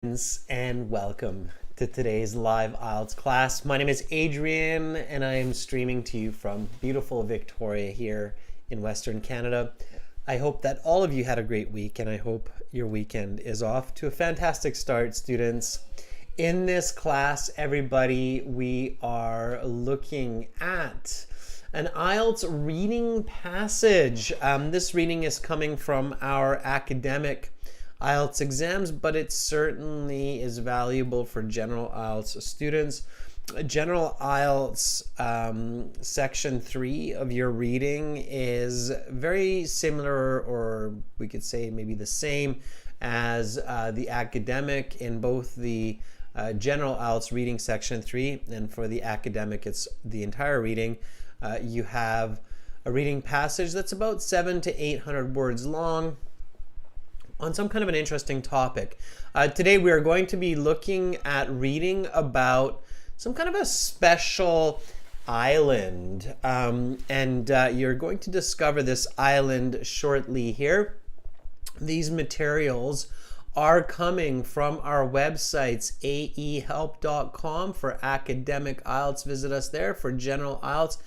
And welcome to today's live IELTS class. My name is Adrian and I am streaming to you from beautiful Victoria here in Western Canada. I hope that all of you had a great week and I hope your weekend is off to a fantastic start, students. In this class, everybody, we are looking at an IELTS reading passage. This reading is coming from our academic IELTS exams, but it certainly is valuable for general IELTS students. General IELTS section 3 of your reading is very similar, or we could say maybe the same as the academic in both the general IELTS reading section 3, and for the academic it's the entire reading. You have a reading passage that's about 700 to 800 words long on some kind of an interesting topic. Today we are going to be looking at reading about some kind of a special island, and you're going to discover this island shortly here. These materials are coming from our websites, aehelp.com for academic IELTS. Visit us there. For general IELTS,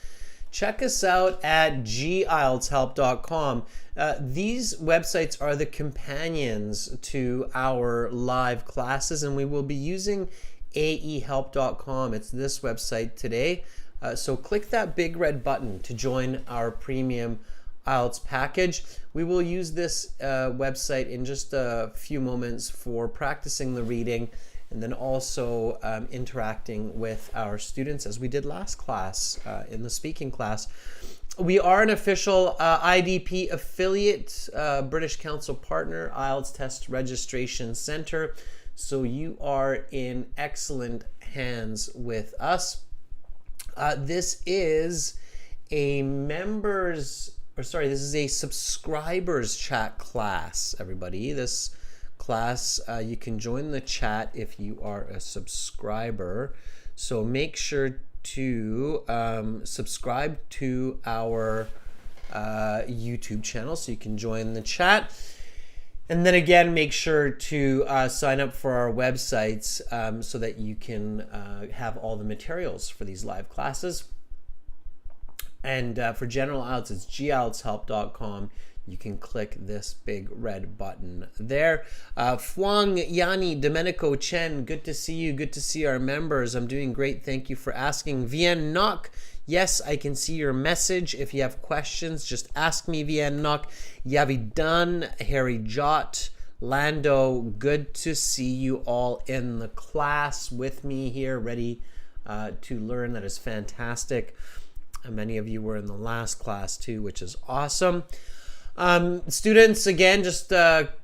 check us out at gieltshelp.com. These websites are the companions to our live classes, and we will be using aehelp.com. It's this website today. So click that big red button to join our premium IELTS package. We will use this website in just a few moments for practicing the reading and then also interacting with our students as we did last class in the speaking class. We are an official IDP affiliate, British Council partner, IELTS Test Registration Center. So you are in excellent hands with us. This is a this is a subscribers chat class, everybody. This class, you can join the chat if you are a subscriber. So make sure to subscribe to our YouTube channel so you can join the chat. And then again, make sure to sign up for our websites so that you can have all the materials for these live classes. And for general IELTS, it's gieltshelp.com. You can click this big red button there. Fuang, Yani, Domenico, Chen, good to see you. Good to see our members. I'm doing great. Thank you for asking. Vien Nok, yes, I can see your message. If you have questions, just ask me, Vien Nok. Yavidan, Harry Jot, Lando, good to see you all in the class with me here, ready to learn. That is fantastic. Many of you were in the last class too, which is awesome. Students, again, just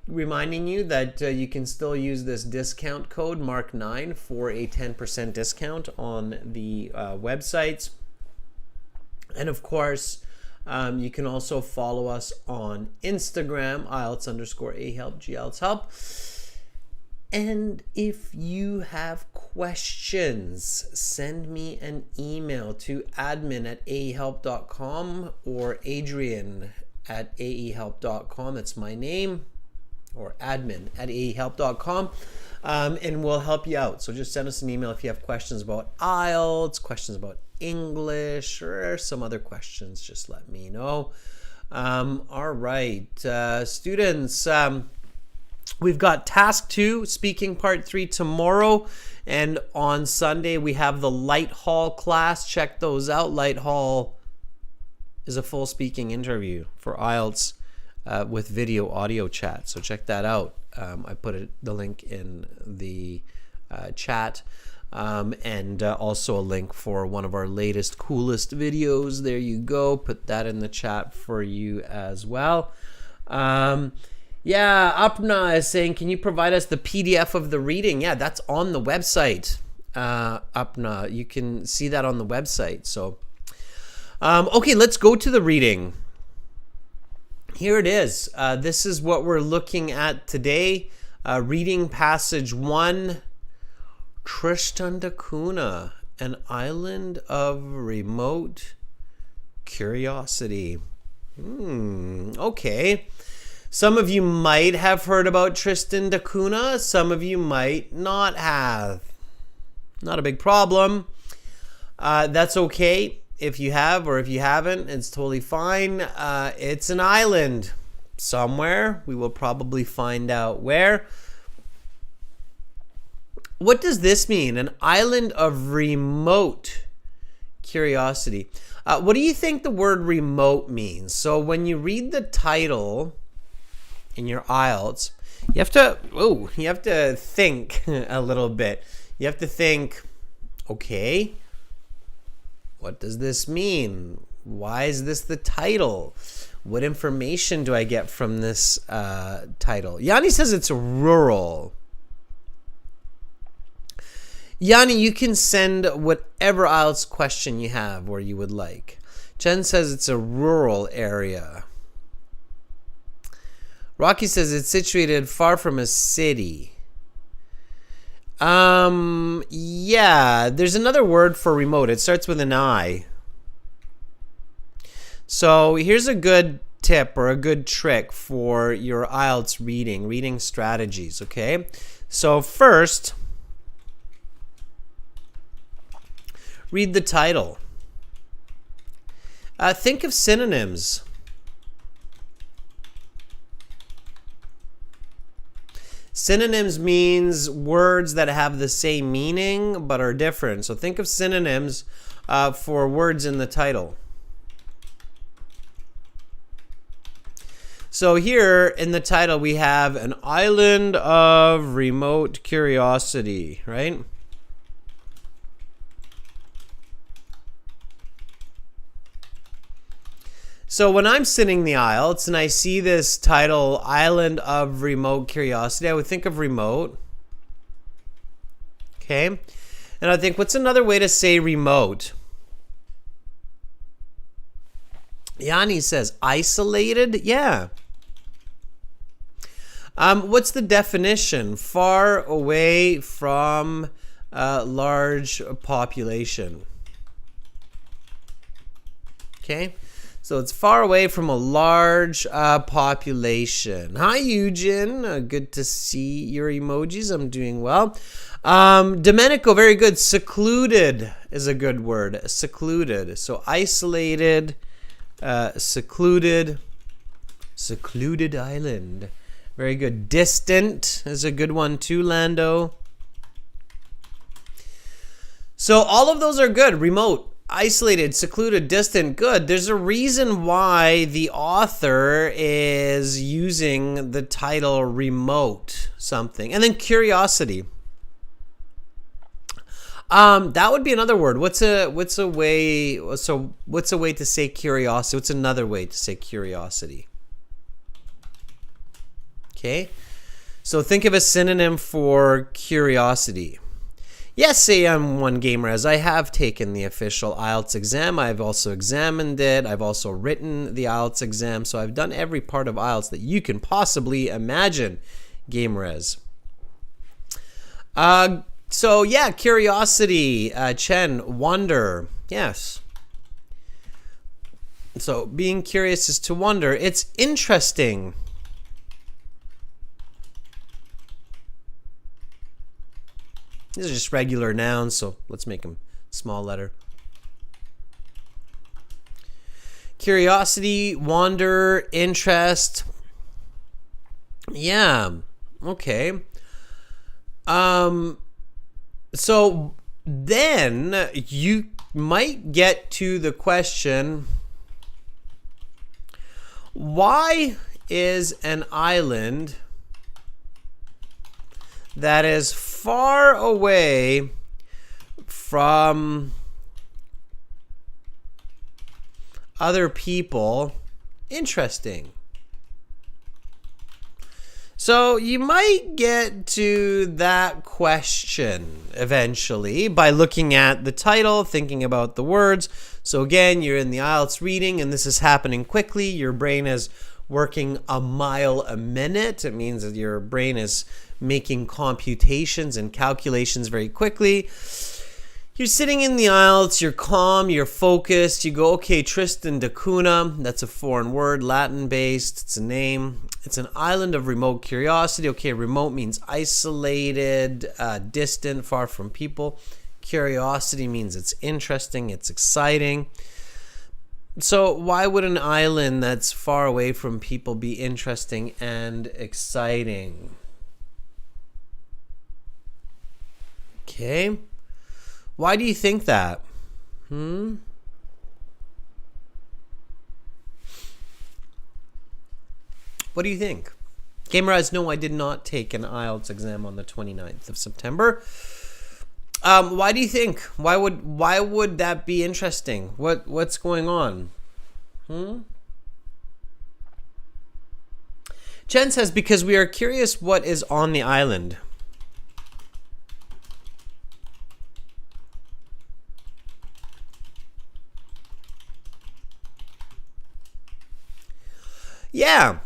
reminding you that you can still use this discount code MARK9 for a 10% discount on the websites. And of course, you can also follow us on Instagram, IELTS_ahelp, gieltshelp. And if you have questions, send me an email to admin@aehelp.com or adrian@aehelp.com. That's my name, or admin@aehelp.com, and we'll help you out. So just send us an email if you have questions about IELTS, questions about English, or some other questions. Just let me know. All right, students. We've got task 2, speaking part 3 tomorrow, and on Sunday we have the Light Hall class. Check those out. Light Hall is a full speaking interview for IELTS with video audio chat. So check that out. I put the link in the chat, and also a link for one of our latest, coolest videos. There you go. Put that in the chat for you as well. Yeah, Apna is saying, can you provide us the PDF of the reading? Yeah, that's on the website. Apna, you can see that on the website. So, okay, let's go to the reading. Here it is. This is what we're looking at today. Reading passage 1, Tristan da Cunha, an island of remote curiosity. Okay. Some of you might have heard about Tristan da Cunha. Some of you might not have. Not a big problem. That's okay if you have or if you haven't. It's totally fine. It's an island somewhere. We will probably find out where. What does this mean? An island of remote curiosity. What do you think the word remote means? So when you read the title in your IELTS, you have to think a little bit. You have to think, okay, what does this mean? Why is this the title? What information do I get from this title? Yanni says it's rural. Yanni, you can send whatever IELTS question you have or you would like. Jen says it's a rural area. Rocky says it's situated far from a city. Yeah, there's another word for remote. It starts with an I. So here's a good tip or a good trick for your IELTS reading strategies, okay? So first, read the title. Think of synonyms. Synonyms means words that have the same meaning but are different. So think of synonyms for words in the title. So here in the title we have an island of remote curiosity, right? So when I'm sitting the IELTS and I see this title, Island of Remote Curiosity, I would think of remote. Okay? And I think, what's another way to say remote? Yanni says isolated. Yeah. What's the definition? Far away from a large population. Okay? So it's far away from a large population. Hi, Eugen. Good to see your emojis. I'm doing well. Domenico, very good. Secluded is a good word. Secluded. So isolated, secluded island. Very good. Distant is a good one too, Lando. So all of those are good. Remote. Isolated, secluded, distant, good. There's a reason why the author is using the title remote something. And then curiosity. That would be another word. What's a way to say curiosity? What's another way to say curiosity? Okay. So think of a synonym for curiosity. Yes, AM1 Gamers, I have taken the official IELTS exam. I've also examined it. I've also written the IELTS exam. So I've done every part of IELTS that you can possibly imagine, Gamers. So yeah, curiosity, Chen, wonder, yes. So being curious is to wonder. It's interesting. These are just regular nouns, so let's make them small letter. Curiosity, wonder, interest. Yeah, okay. So then you might get to the question, why is an island that is far away from other people interesting? So you might get to that question eventually by looking at the title, thinking about the words. So again, you're in the IELTS reading and this is happening quickly. Your brain is working a mile a minute. It means that your brain is making computations and calculations very quickly. You're sitting in the IELTS, you're calm, you're focused. You go, okay, Tristan da Cunha, that's a foreign word, Latin-based, it's a name. It's an island of remote curiosity. Okay, remote means isolated, distant, far from people. Curiosity means it's interesting, it's exciting. So why would an island that's far away from people be interesting and exciting? Okay. Why do you think that? What do you think? Gameraz, no, I did not take an IELTS exam on the 29th of September. Why do you think? Why would that be interesting? What's going on? Jen says, because we are curious what is on the island. Yeah.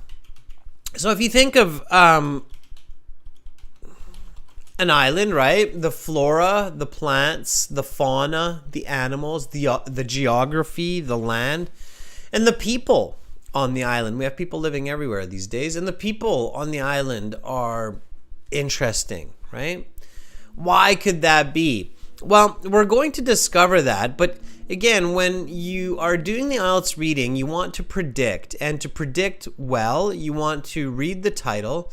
So if you think of an island, right? The flora, the plants, the fauna, the animals, the geography, the land, and the people on the island. We have people living everywhere these days, and the people on the island are interesting, right? Why could that be? Well, we're going to discover that, but again, when you are doing the IELTS reading, you want to predict, and to predict well, you want to read the title,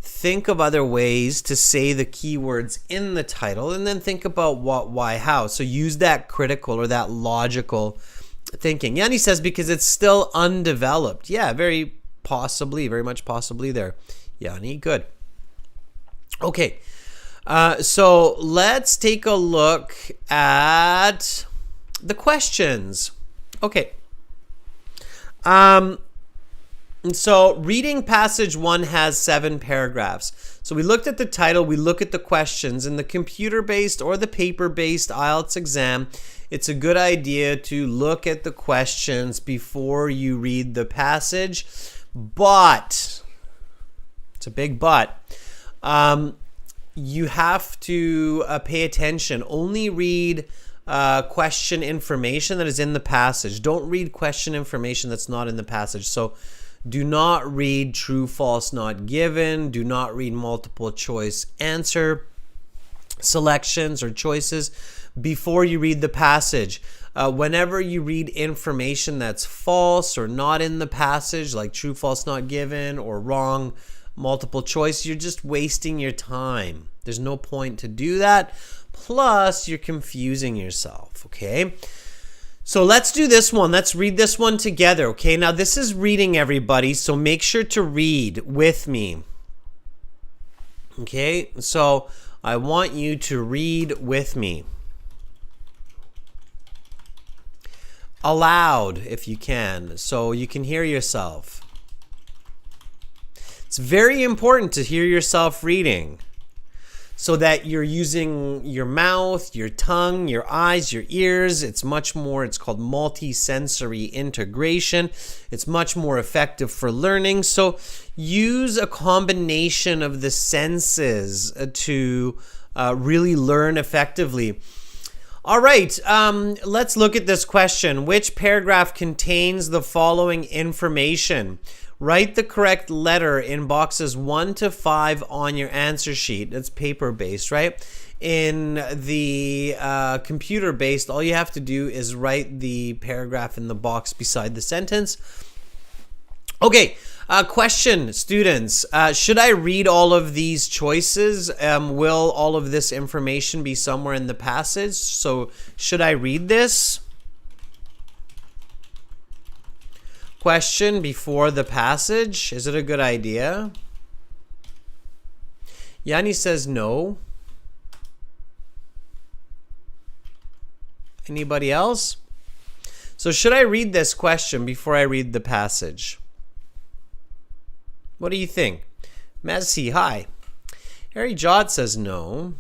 think of other ways to say the keywords in the title, and then think about what, why, how. So use that critical or that logical thinking. Yanni says, because it's still undeveloped. Yeah, very much possibly there. Yanni, good. Okay. So let's take a look at the questions. Okay. So reading passage 1 has 7 paragraphs. So we looked at the title, we look at the questions. In the computer-based or the paper-based IELTS exam, it's a good idea to look at the questions before you read the passage. But, it's a big but, you have to pay attention. Only read question information that is in the passage. Don't read question information that's not in the passage. So do not read true, false, not given. Do not read multiple choice answer selections or choices before you read the passage. Whenever you read information that's false or not in the passage, like true, false, not given, or wrong, multiple choice, you're just wasting your time. There's no point to do that. Plus, you're confusing yourself, okay? So let's do this one. Let's read this one together, okay? Now, this is reading, everybody, so make sure to read with me. Okay? So I want you to read with me. Aloud, if you can, so you can hear yourself. It's very important to hear yourself reading so that you're using your mouth, your tongue, your eyes, your ears. It's called multi-sensory integration. It's much more effective for learning. So use a combination of the senses to really learn effectively. All right, let's look at this question. Which paragraph contains the following information? Write the correct letter in boxes 1 to 5 on your answer sheet. That's paper-based, right? In the computer-based, all you have to do is write the paragraph in the box beside the sentence. Okay, question, students. Should I read all of these choices? Will all of this information be somewhere in the passage? So should I read this question before the passage? Is it a good idea? Yanni says no. Anybody else? So should I read this question before I read the passage? What do you think? Messi, hi. Harry Jod says no.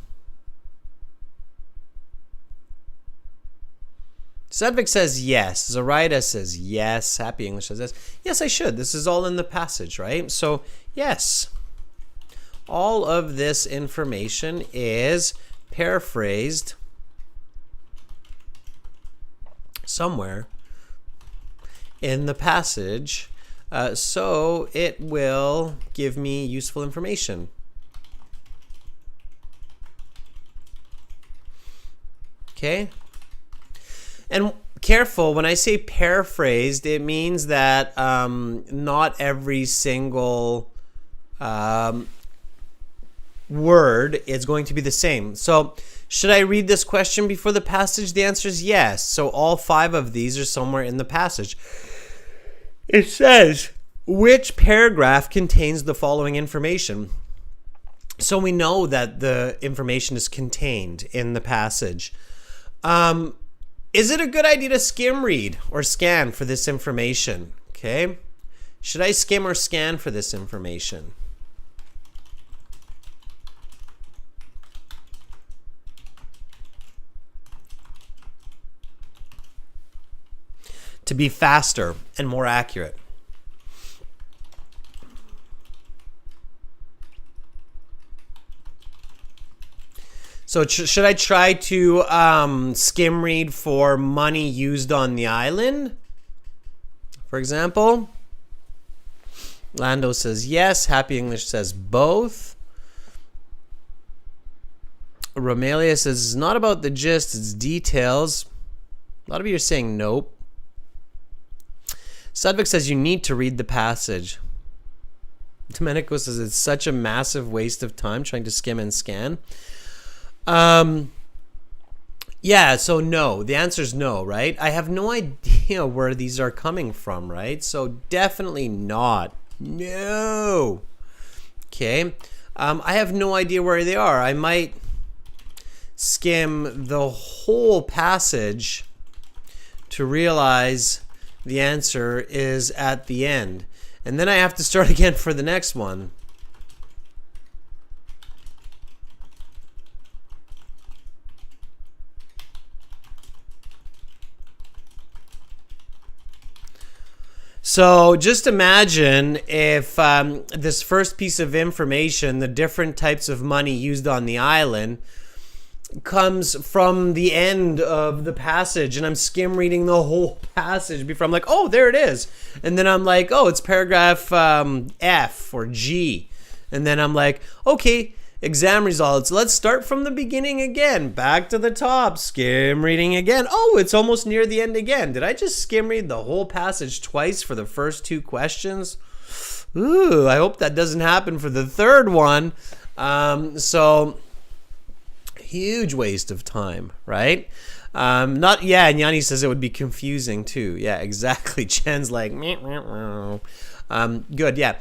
Sedvik says yes. Zoraida says yes. Happy English says yes. Yes, I should. This is all in the passage, right? So, yes. All of this information is paraphrased somewhere in the passage So it will give me useful information. Okay. And careful, when I say paraphrased, it means that not every single word is going to be the same. So should I read this question before the passage? The answer is yes. So all 5 of these are somewhere in the passage. It says, which paragraph contains the following information? So we know that the information is contained in the passage. Is it a good idea to skim read or scan for this information? Okay. Should I skim or scan for this information? To be faster and more accurate. So should I try to skim read for money used on the island? For example, Lando says yes. Happy English says both. Romelia says it's not about the gist, it's details. A lot of you are saying nope. Sudvik says you need to read the passage. Domenico says it's such a massive waste of time trying to skim and scan. Yeah, so no. The answer is no, right? I have no idea where these are coming from, right? So definitely not. No. Okay. I have no idea where they are. I might skim the whole passage to realize the answer is at the end. And then I have to start again for the next one. So just imagine if this first piece of information, the different types of money used on the island, comes from the end of the passage, and I'm skim reading the whole passage before I'm like, oh, there it is. And then I'm like, oh, it's paragraph F or G. And then I'm like, okay, exam results. Let's start from the beginning again. Back to the top. Skim reading again. Oh, it's almost near the end again. Did I just skim read the whole passage twice for the first 2 questions? Ooh, I hope that doesn't happen for the third one. So huge waste of time, right? And Yanni says it would be confusing too. Yeah, exactly. Chen's like, good, yeah.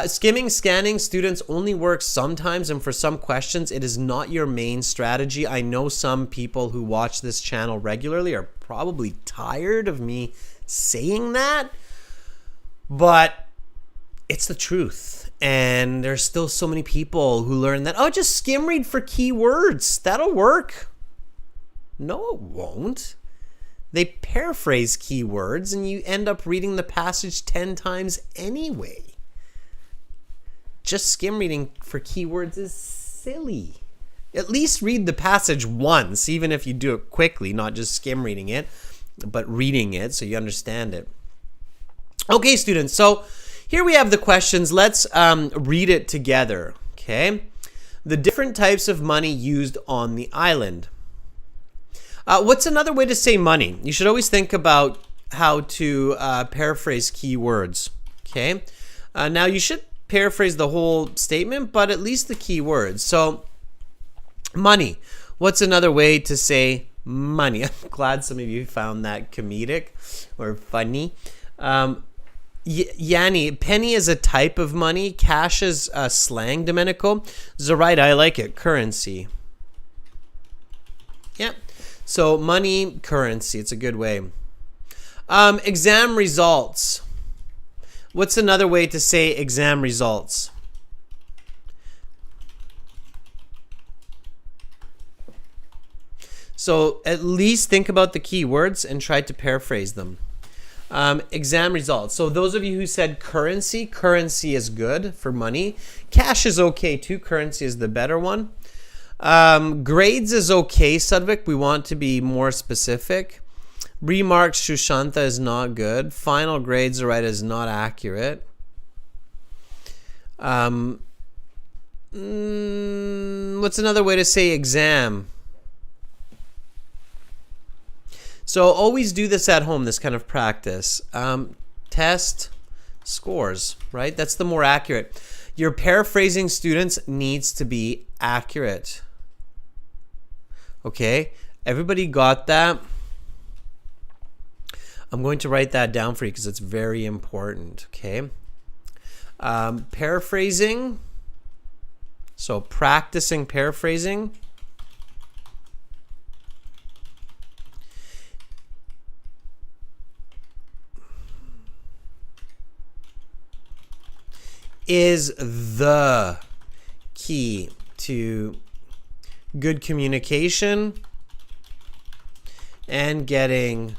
Skimming, scanning, students only works sometimes, and for some questions, it is not your main strategy. I know some people who watch this channel regularly are probably tired of me saying that, but it's the truth. And there's still so many people who learn that, oh, just skim read for keywords. That'll work. No, it won't. They paraphrase keywords and you end up reading the passage 10 times anyway. Just skim reading for keywords is silly. At least read the passage once, even if you do it quickly, not just skim reading it, but reading it so you understand it. Okay, students, so here we have the questions. Let's read it together, okay? The different types of money used on the island. What's another way to say money? You should always think about how to paraphrase keywords, okay? Now, you should paraphrase the whole statement, but at least the key words. So, money. What's another way to say money? I'm glad some of you found that comedic or funny. Yanni, penny is a type of money. Cash is slang, Domenico. Zoraida, I like it. Currency. Yep. So money, currency. It's a good way. Exam results. What's another way to say exam results? So at least think about the keywords and try to paraphrase them. Exam results. So those of you who said currency, currency is good for money. Cash is okay too. Currency is the better one. Grades is okay, Sudvik. We want to be more specific. Remarks Shushanta is not good. Final grades are right is not accurate. What's another way to say exam? So always do this at home, this kind of practice. Test scores, right? That's the more accurate. Your paraphrasing, students, needs to be accurate. Okay? Everybody got that? I'm going to write that down for you because it's very important. Okay? Paraphrasing. So practicing paraphrasing is the key to good communication and getting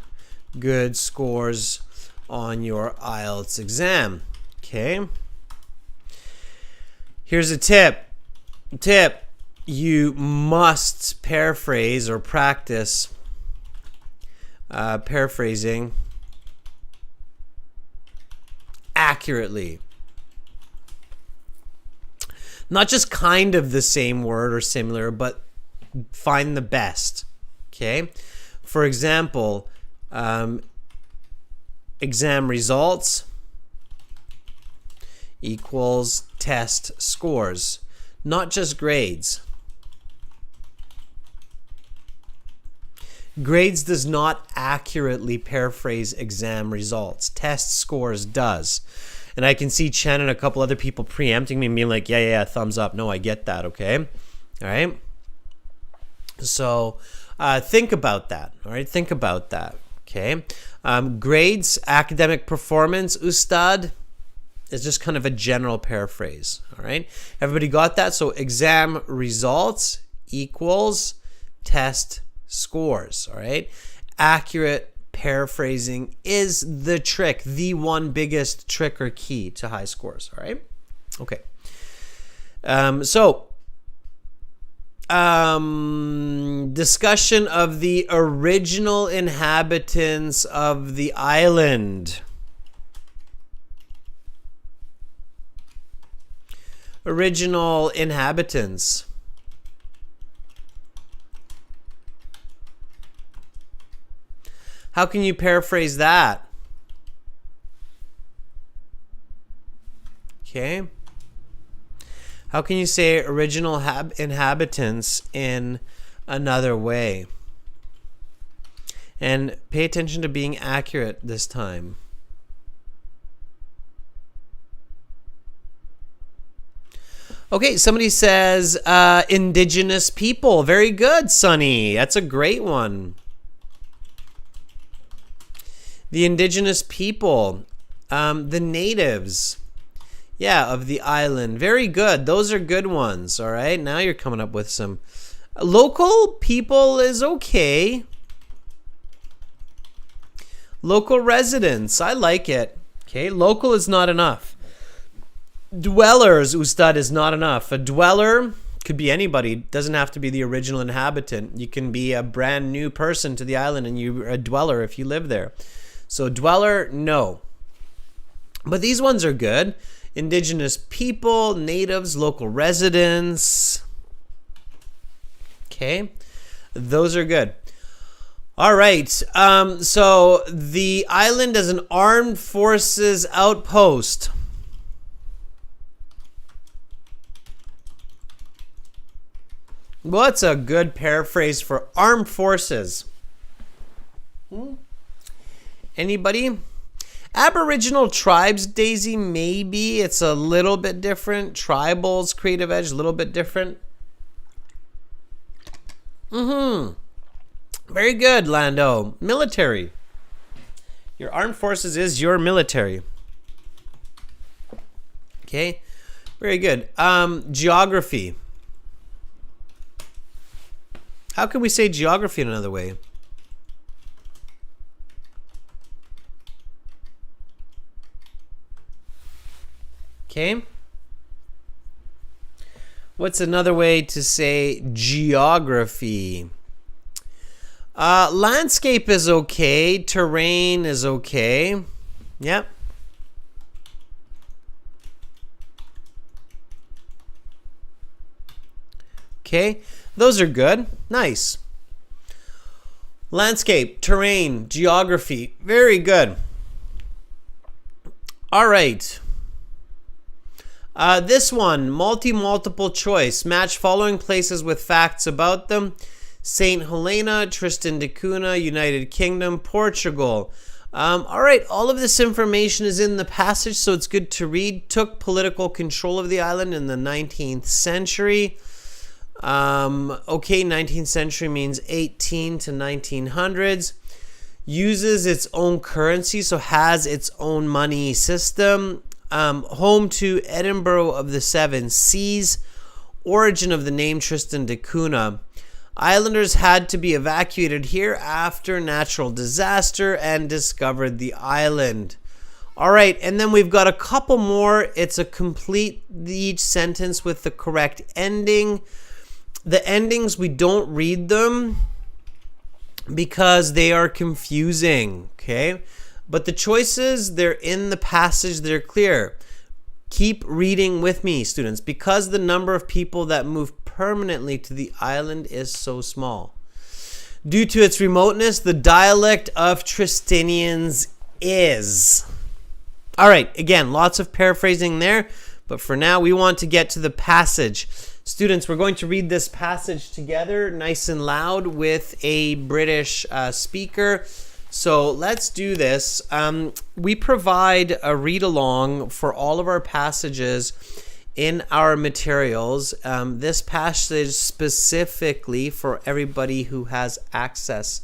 good scores on your IELTS exam. Okay. Here's a tip. You must paraphrase or practice paraphrasing accurately. Not just kind of the same word or similar, but find the best. Okay? For example, exam results equals test scores, not just grades. Grades does not accurately paraphrase exam results. Test scores does. And I can see Chen and a couple other people preempting me and being like, yeah, thumbs up. No, I get that, okay? All right? So think about that, all right? Think about that, okay? Grades, academic performance, Ustad, is just kind of a general paraphrase, all right? Everybody got that? So exam results equals test scores, all right? Accurate paraphrasing is the trick, the one biggest trick or key to high scores, all right? Okay. Discussion of the original inhabitants of the island. Original inhabitants. How can you paraphrase that? Okay. How can you say original inhabitants in another way? And pay attention to being accurate this time. Okay, somebody says indigenous people. Very good, Sonny. That's a great one. The indigenous people, the natives, yeah, of the island. Very good. Those are good ones, all right? Now you're coming up with some. Local people is okay. Local residents, I like it. Okay, local is not enough. Dwellers, Ustad, is not enough. A dweller could be anybody. Doesn't have to be the original inhabitant. You can be a brand new person to the island and you're a dweller if you live there. So dweller, no. But these ones are good. Indigenous people, natives, local residents. Okay. Those are good. All right. So the island is an armed forces outpost. What's a good paraphrase for armed forces? Anybody? Aboriginal tribes, Daisy, maybe. It's a little bit different. Tribals, Creative Edge, a little bit different. Very good, Lando. Military. Your armed forces is your military. Okay. Very good. Geography. How can we say geography in another way? Okay. What's another way to say geography? Landscape is okay. Terrain is okay. Yep. Okay, those are good. Nice. Landscape, terrain, geography. Very good. All right. This one, multiple choice. Match following places with facts about them. St. Helena, Tristan da Cunha, United Kingdom, Portugal. All right, all of this information is in the passage, so it's good to read. Took political control of the island in the 19th century. Okay, 19th century means 18 to 1900s. Uses its own currency, so has its own money system. Home to Edinburgh of the Seven Seas. Origin of the name Tristan da Cunha. Islanders had to be evacuated here after natural disaster and discovered the island. All right, and then we've got a couple more. It's a complete each sentence with the correct ending. The endings, we don't read them because they are confusing, okay? But the choices, they're in the passage, they're clear. Keep reading with me, students, because the number of people that move permanently to the island is so small. Due to its remoteness, the dialect of Tristanians is. All right, again, lots of paraphrasing there, but for now, we want to get to the passage. Students, we're going to read this passage together, nice and loud, with a British speaker. So let's do this. We provide a read-along for all of our passages in our materials. This passage specifically for everybody who has access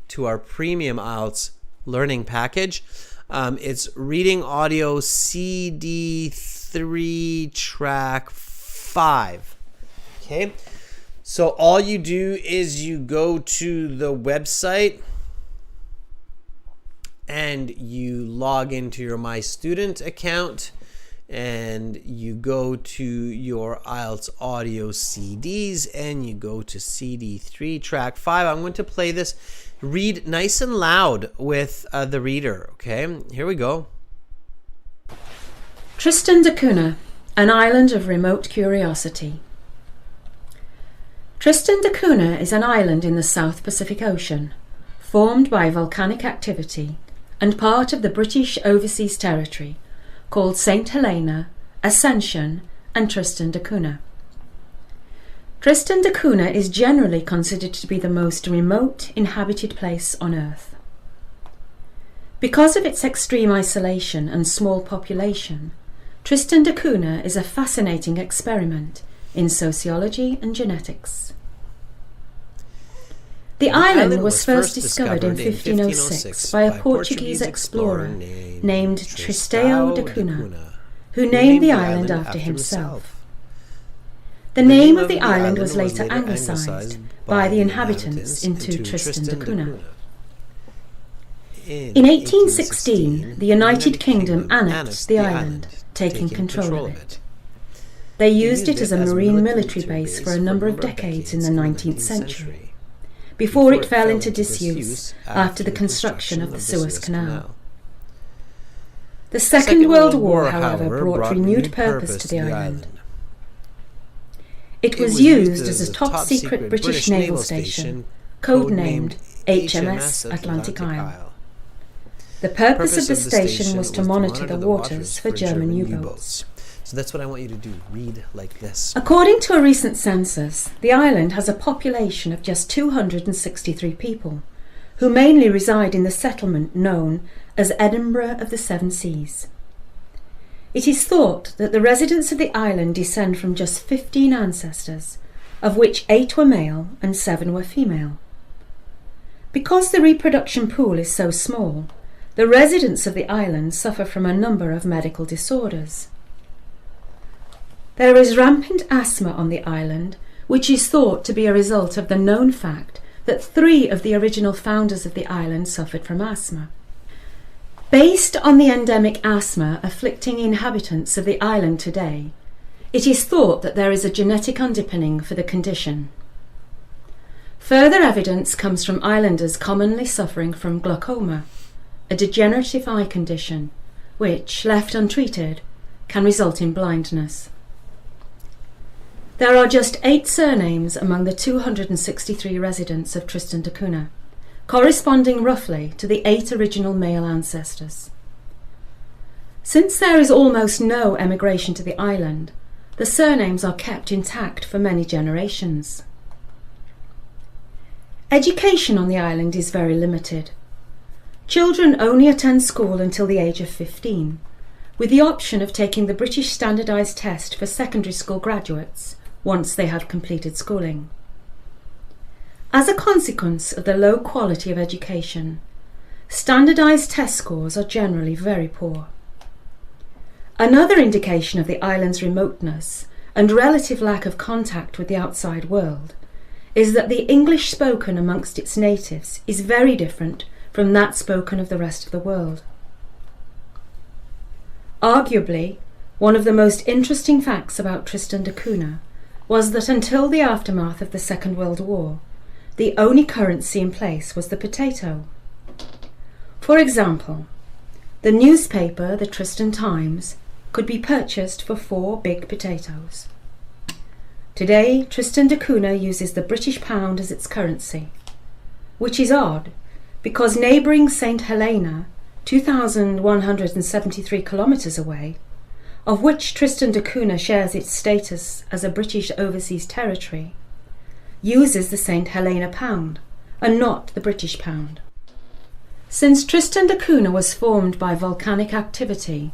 to our premium IELTS learning package. It's reading audio CD3 track 5. Okay, so all you do is you go to the website and you log into your My Student account and you go to your IELTS audio CDs and you go to CD3 track 5. I'm going to play this. Read nice and loud with the reader. Okay, here we go. Tristan da Cunha, an island of remote curiosity. Tristan da Cunha is an island in the South Pacific Ocean, formed by volcanic activity and part of the British Overseas Territory, called St. Helena, Ascension and Tristan da Cunha. Tristan da Cunha is generally considered to be the most remote inhabited place on Earth. Because of its extreme isolation and small population, Tristan da Cunha is a fascinating experiment in sociology and genetics. The island was first discovered in 1506 by a Portuguese explorer named Tristão da Cunha, who named the island after himself. The name of the island was later anglicised by the inhabitants into Tristan da Cunha. In 1816, the United Kingdom annexed the island, taking control of it. They used it as a marine military base for a number of decades in the 19th century, before it fell into disuse after the construction of the Suez Canal. The Second World War, however, brought renewed purpose to the island. It was used as a top-secret British naval station, codenamed HMS Atlantic Isle. The purpose of the station was to monitor the waters for German U-boats. So that's what I want you to do. Read like this. According to a recent census, the island has a population of just 263 people, who mainly reside in the settlement known as Edinburgh of the Seven Seas. It is thought that the residents of the island descend from just 15 ancestors, of which 8 were male and 7 were female. Because the reproduction pool is so small, the residents of the island suffer from a number of medical disorders. There is rampant asthma on the island, which is thought to be a result of the known fact that 3 of the original founders of the island suffered from asthma. Based on the endemic asthma afflicting inhabitants of the island today, it is thought that there is a genetic underpinning for the condition. Further evidence comes from islanders commonly suffering from glaucoma, a degenerative eye condition which, left untreated, can result in blindness. There are just 8 surnames among the 263 residents of Tristan da Cunha, corresponding roughly to the 8 original male ancestors. Since there is almost no emigration to the island, the surnames are kept intact for many generations. Education on the island is very limited. Children only attend school until the age of 15, with the option of taking the British Standardised Test for secondary school graduates once they have completed schooling. As a consequence of the low quality of education, standardised test scores are generally very poor. Another indication of the island's remoteness and relative lack of contact with the outside world is that the English spoken amongst its natives is very different from that spoken of the rest of the world. Arguably, one of the most interesting facts about Tristan da Cunha was that until the aftermath of the Second World War, the only currency in place was the potato. For example, the newspaper, the Tristan Times, could be purchased for 4 big potatoes. Today, Tristan da Cunha uses the British pound as its currency, which is odd because neighbouring St Helena, 2,173 kilometres away, of which Tristan da Cunha shares its status as a British overseas territory, uses the St Helena pound and not the British pound. Since Tristan da Cunha was formed by volcanic activity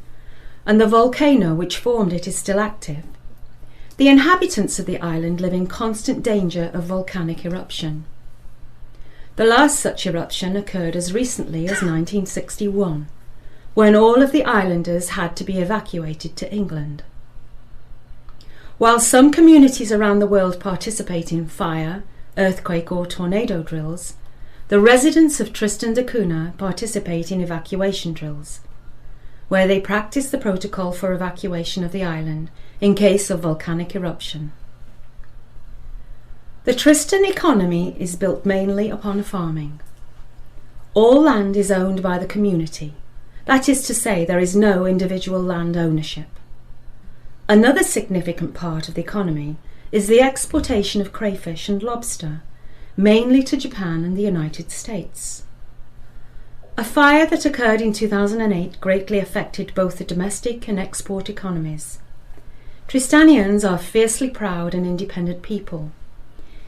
and the volcano which formed it is still active, the inhabitants of the island live in constant danger of volcanic eruption. The last such eruption occurred as recently as 1961, when all of the islanders had to be evacuated to England. While some communities around the world participate in fire, earthquake or tornado drills, the residents of Tristan da Cunha participate in evacuation drills, where they practice the protocol for evacuation of the island in case of volcanic eruption. The Tristan economy is built mainly upon farming. All land is owned by the community. That is to say, there is no individual land ownership. Another significant part of the economy is the exportation of crayfish and lobster, mainly to Japan and the United States. A fire that occurred in 2008 greatly affected both the domestic and export economies. Tristanians are fiercely proud and independent people.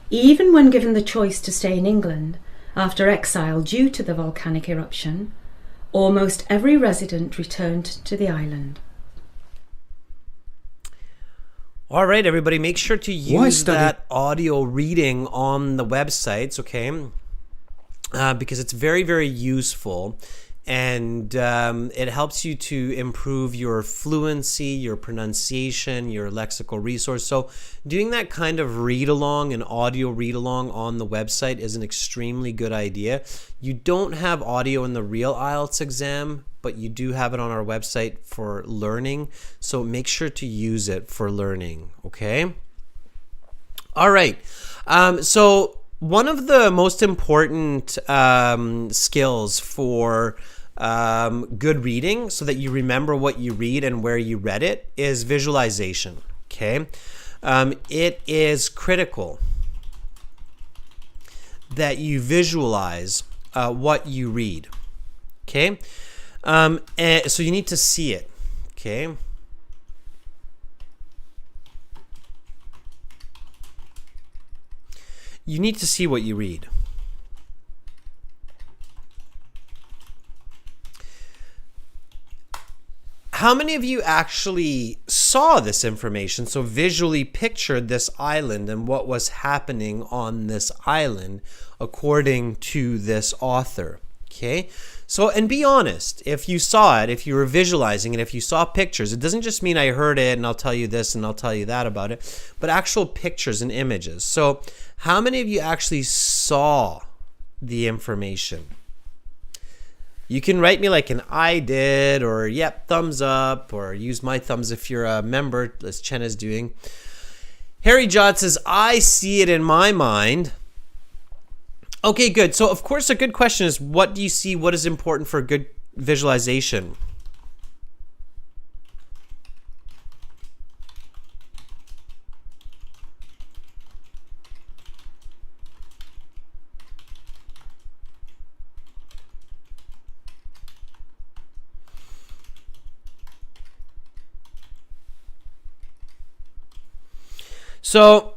Even when given the choice to stay in England after exile due to the volcanic eruption, almost every resident returned to the island. All right, everybody, make sure to use that audio reading on the websites, okay? Because it's very, very useful, and it helps you to improve your fluency, your pronunciation, your lexical resource. So doing that kind of read-along and audio read-along on the website is an extremely good idea. You don't have audio in the real IELTS exam, but you do have it on our website for learning. So make sure to use it for learning, okay? All right. So one of the most important skills for good reading, so that you remember what you read and where you read it, is visualization, okay? It is critical that you visualize what you read, okay? So you need to see it, okay? You need to see what you read. How many of you actually saw this information, so visually pictured this island and what was happening on this island according to this author? Okay, so, and be honest, if you saw it, if you were visualizing it, if you saw pictures, it doesn't just mean I heard it and I'll tell you this and I'll tell you that about it, but actual pictures and images. So how many of you actually saw the information? You can write me like an I did, or yep, thumbs up, or use my thumbs if you're a member, as Chen is doing. Harry Jod says, I see it in my mind. Okay, good. So, of course, a good question is, what do you see? What is important for good visualization? So,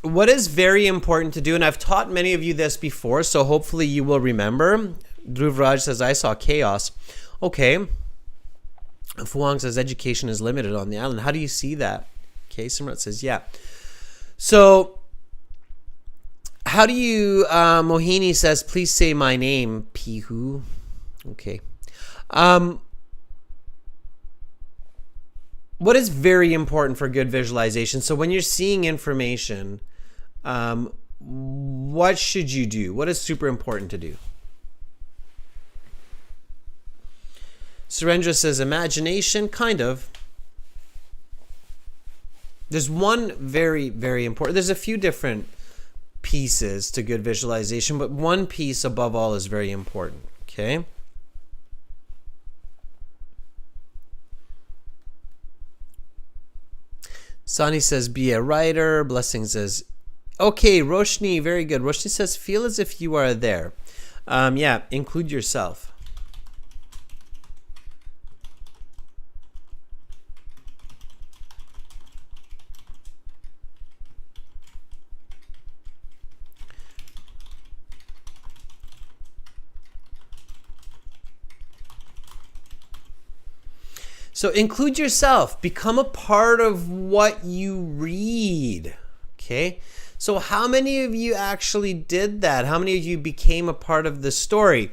what is very important to do, and I've taught many of you this before, so hopefully you will remember. Dhruvraj says, I saw chaos. Okay. Fuang says, education is limited on the island. How do you see that? Okay, Simrat says, yeah. So, how do you, Mohini says, please say my name, Pihu. Okay. What is very important for good visualization? So when you're seeing information, what should you do? What is super important to do? Surendra says imagination, kind of. There's one very, very important. There's a few different pieces to good visualization, but one piece above all is very important. Okay. Sani says, be a writer. Blessing says, okay, Roshni, very good. Roshni says, feel as if you are there. Yeah, include yourself. So include yourself. Become a part of what you read. Okay? So how many of you actually did that? How many of you became a part of the story?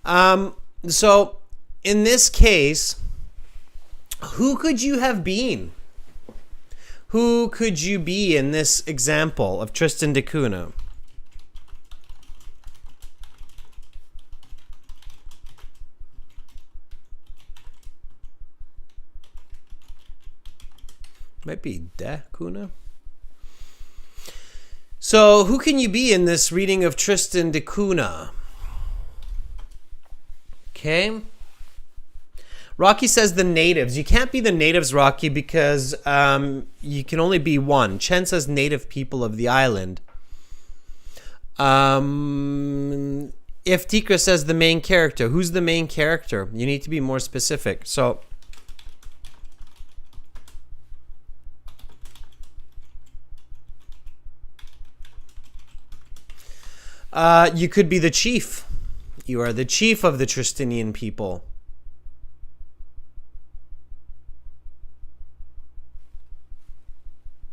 So in this case, who could you have been? Who could you be in this example of Tristan da Cunha? Might be da Cunha. So who can you be in this reading of Tristan da Cunha? Okay. Rocky says the natives. You can't be the natives, Rocky, because you can only be one. Chen says native people of the island. If Tikra says the main character, who's the main character? You need to be more specific. So you could be the chief. You are the chief of the Tristanian people.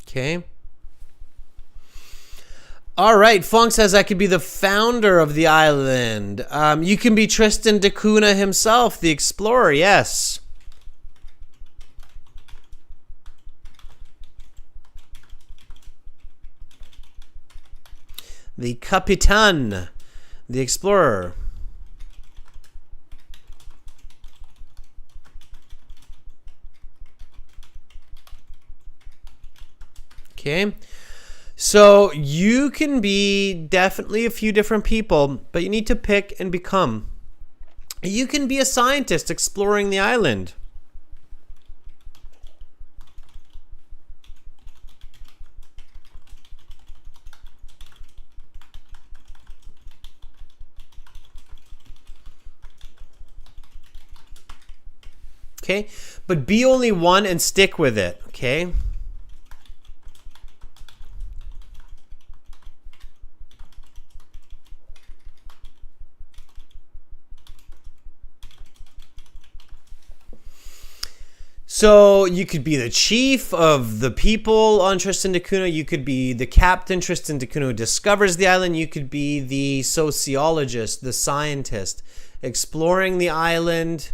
Okay. All right. Fong says I could be the founder of the island. You can be Tristan da Cunha himself, the explorer. Yes. The Capitan, the explorer. Okay. So you can be definitely a few different people, but you need to pick and become. You can be a scientist exploring the island. Okay, but be only one and stick with it. Okay. So you could be the chief of the people on Tristan da Cunha. You could be the captain, Tristan da Cunha, who discovers the island. You could be the sociologist, the scientist, exploring the island.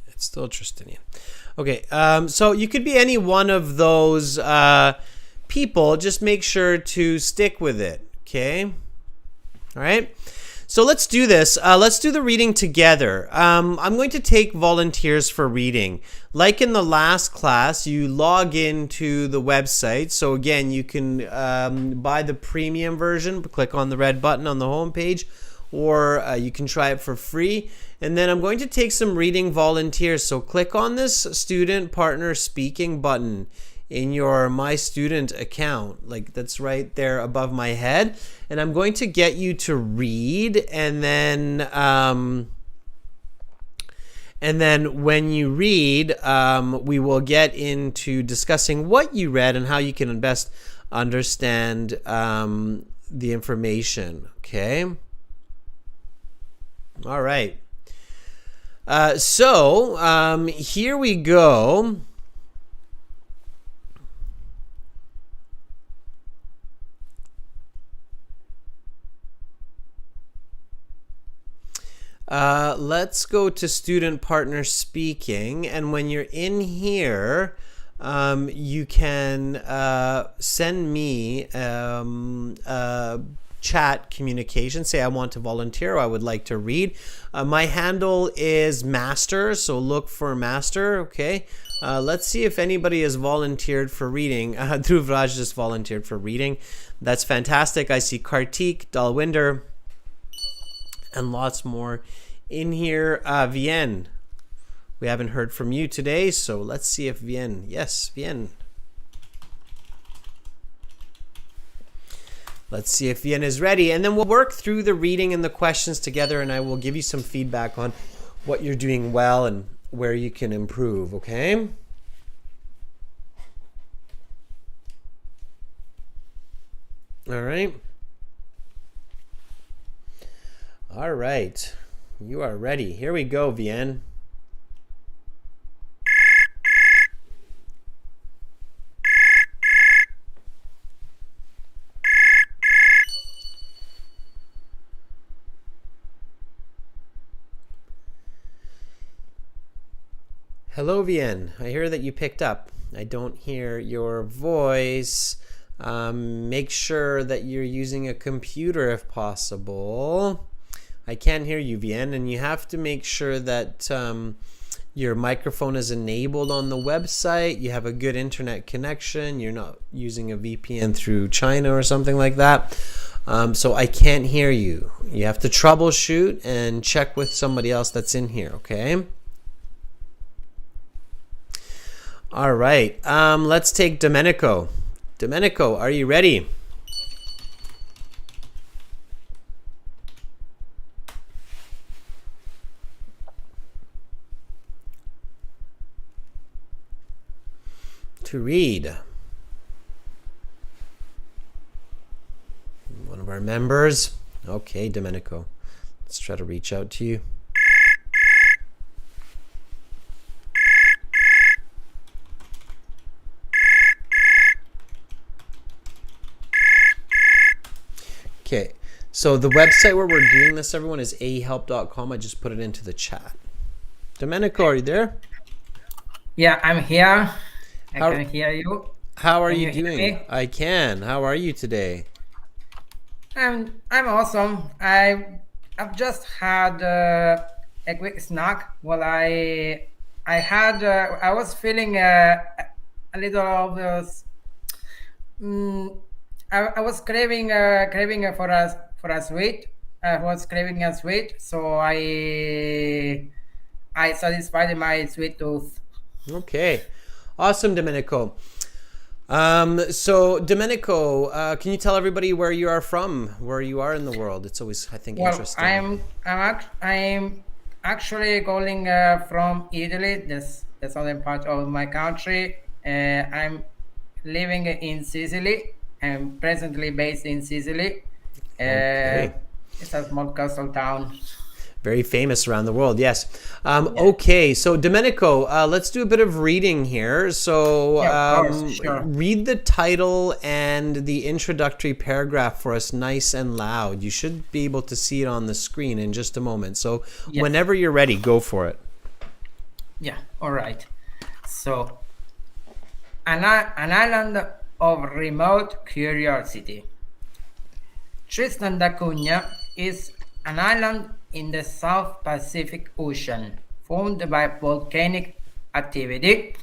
It's still Tristanian. Okay, so you could be any one of those people. Just make sure to stick with it, okay? All right? So let's do this. Let's do the reading together. I'm going to take volunteers for reading. Like in the last class, you log into the website. So again, you can buy the premium version. Click on the red button on the home page, or you can try it for free. And then I'm going to take some reading volunteers. So click on this student partner speaking button in your My Student account, like that's right there above my head, and I'm going to get you to read, and then when you read, we will get into discussing what you read and how you can best understand the information. Okay. All right. So here we go. Let's go to student partner speaking, and when you're in here, you can send me chat communication. Say I want to volunteer, or I would like to read. My handle is Master, so look for Master. Okay. Let's see if anybody has volunteered for reading. Dhruvraj just volunteered for reading. That's fantastic. I see Kartik, Dalwinder, and lots more in here. Vienne, we haven't heard from you today, so let's see if Vienne. Yes, Vienne. Let's see if Vienne is ready, and then we'll work through the reading and the questions together, and I will give you some feedback on what you're doing well and where you can improve, okay? All right. All right. You are ready. Here we go, Vienne. Hello, Vienne. I hear that you picked up. I don't hear your voice. Make sure that you're using a computer if possible. I can't hear you, Vienne, and you have to make sure that your microphone is enabled on the website. You have a good internet connection. You're not using a VPN through China or something like that. So I can't hear you. You have to troubleshoot and check with somebody else that's in here, okay? All right. Let's take Domenico. Domenico, are you ready? To read. One of our members. Okay, Domenico. Let's try to reach out to you. Okay, so the website where we're doing this, everyone, is ahelp.com. I just put it into the chat. Domenico, are you there? Yeah, I'm here. I can hear you. How are you doing? I can. How are you today? I'm awesome. I've just had a quick snack. Well, I was feeling a little of this. I was craving for a sweet. I was craving a sweet, so I satisfied my sweet tooth. Okay, awesome, Domenico. So Domenico, can you tell everybody where you are from, where you are in the world? It's always, I think, interesting. I'm actually calling from Italy, the southern part of my country. I'm living in Sicily. I'm presently based in Sicily. Okay. It's a small coastal town. Very famous around the world, yes. Okay, so Domenico, let's do a bit of reading here. So sure. Read the title and the introductory paragraph for us nice and loud. You should be able to see it on the screen in just a moment. So whenever you're ready, go for it. Yeah, all right. So, an island of remote curiosity. Tristan da Cunha is an island in the South Pacific Ocean formed by volcanic activity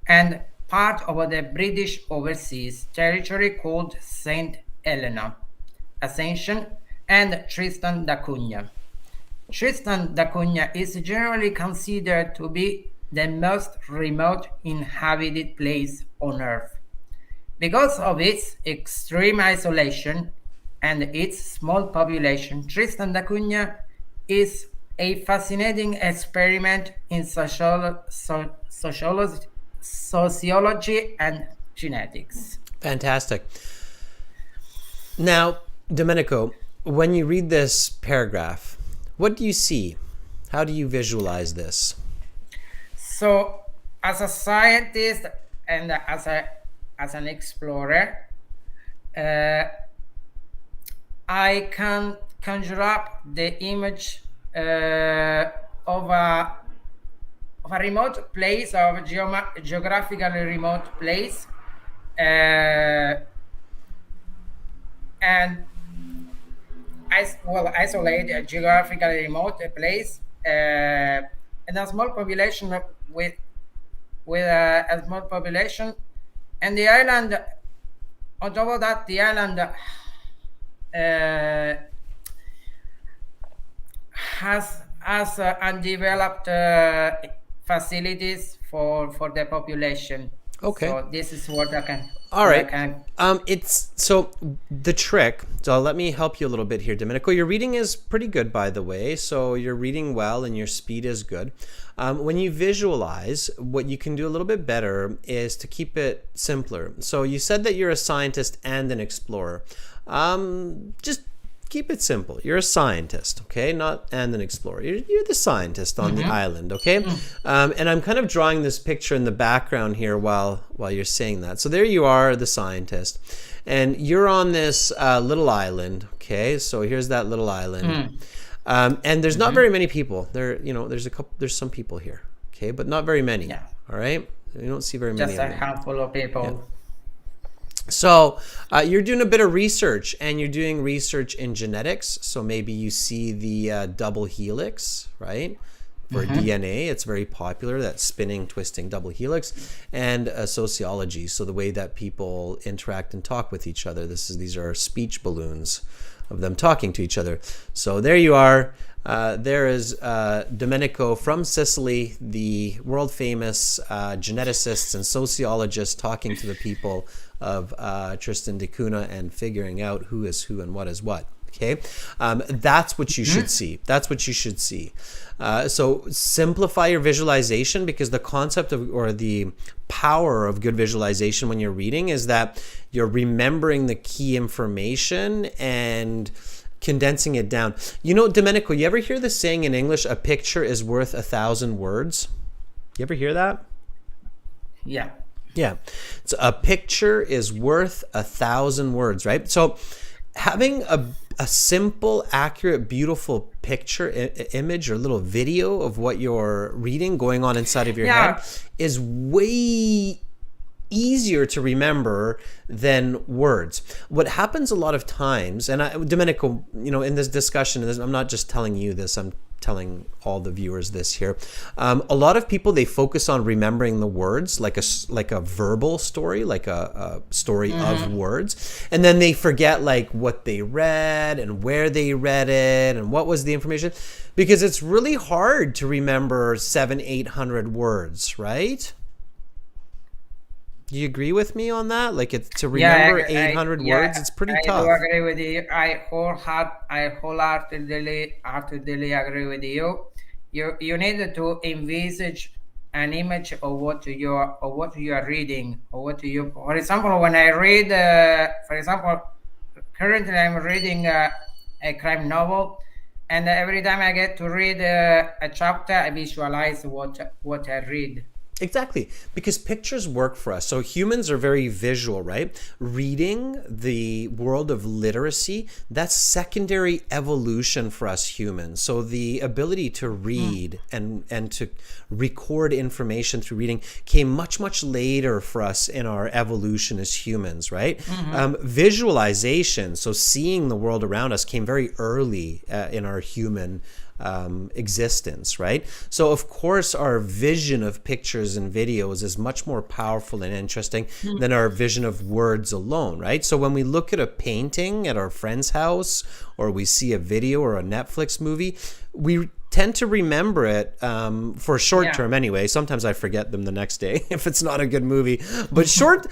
and part of the British Overseas Territory called St. Helena, Ascension, and Tristan da Cunha. Tristan da Cunha is generally considered to be the most remote inhabited place on Earth. Because of its extreme isolation and its small population, Tristan da Cunha is a fascinating experiment in sociology and genetics. Fantastic. Now, Domenico, when you read this paragraph, what do you see? How do you visualize this? So, as a scientist and as an explorer, I can conjure up the image of a remote place, of a geographically remote place, and isolate a geographically remote place, and a small population with a small population, and the island. On top of that, the island has undeveloped facilities for the population. Okay. So this is what I can. All right. I can, It's so the trick. So let me help you a little bit here, Domenico. Your reading is pretty good, by the way. So you're reading well, and your speed is good. When you visualize, what you can do a little bit better is to keep it simpler. So you said that you're a scientist and an explorer. Just keep it simple. You're a scientist, okay? Not and an explorer. You're the scientist on the island, okay? And I'm kind of drawing this picture in the background here while you're saying that. So there you are, the scientist, and you're on this little island, okay? So here's that little island, and there's not very many people. There's some people here, okay, but not very many. Yeah. All right, you don't see very many. just a handful of people. Yeah. So you're doing a bit of research, and you're doing research in genetics. So maybe you see the double helix, right? For DNA, it's very popular, that spinning, twisting double helix, and sociology. So the way that people interact and talk with each other. These are speech balloons of them talking to each other. So there you are. There is Domenico from Sicily, the world famous geneticist and sociologist, talking to the people of Tristan da Cunha and figuring out who is who and what is what. Okay, that's what you should see. That's what you should see. So simplify your visualization, because the concept of, or the power of good visualization when you're reading, is that you're remembering the key information and condensing it down. You know, Domenico, you ever hear the saying in English, a picture is worth 1,000 words? You ever hear that? Yeah. Yeah. So a picture is worth 1,000 words, right? So having a simple, accurate, beautiful picture, image, or little video of what you're reading going on inside of your head is way easier to remember than words. What happens a lot of times, and Domenico, you know, in this discussion, I'm not just telling you this, I'm telling all the viewers this here. A lot of people, they focus on remembering the words like a verbal story, like a story of words, and then they forget like what they read and where they read it and what was the information, because it's really hard to remember 700-800 words, right? Do you agree with me on that? Like, to remember 800 words, it's pretty tough. I do agree with you. I wholeheartedly agree with you. You need to envisage an image of what you are reading, or what you. For example, when I read, currently I'm reading a crime novel, and every time I get to read a chapter, I visualize what I read. Exactly, because pictures work for us. So humans are very visual, right? Reading the world of literacy, that's secondary evolution for us humans. So the ability to read and to record information through reading came much, much later for us in our evolution as humans, right? Visualization, so seeing the world around us, came very early in our human existence, right? So of course our vision of pictures and videos is much more powerful and interesting than our vision of words alone, right? So when we look at a painting at our friend's house, or we see a video or a Netflix movie, we tend to remember it for short term anyway. Sometimes I forget them the next day if it's not a good movie, but short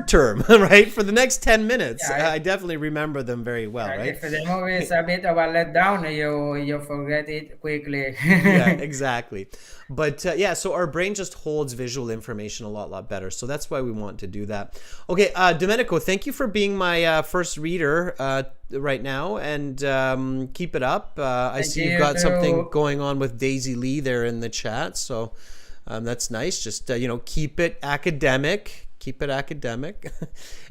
term, right? For the next 10 minutes, I definitely remember them very well, right? If the movie is a bit of a letdown, you forget it quickly. Yeah, exactly. But yeah, so our brain just holds visual information a lot better. So that's why we want to do that. Okay, Domenico, thank you for being my first reader right now, and keep it up. I see you've got something going on with Daisy Lee there in the chat, so that's nice. Just keep it academic. Keep it academic,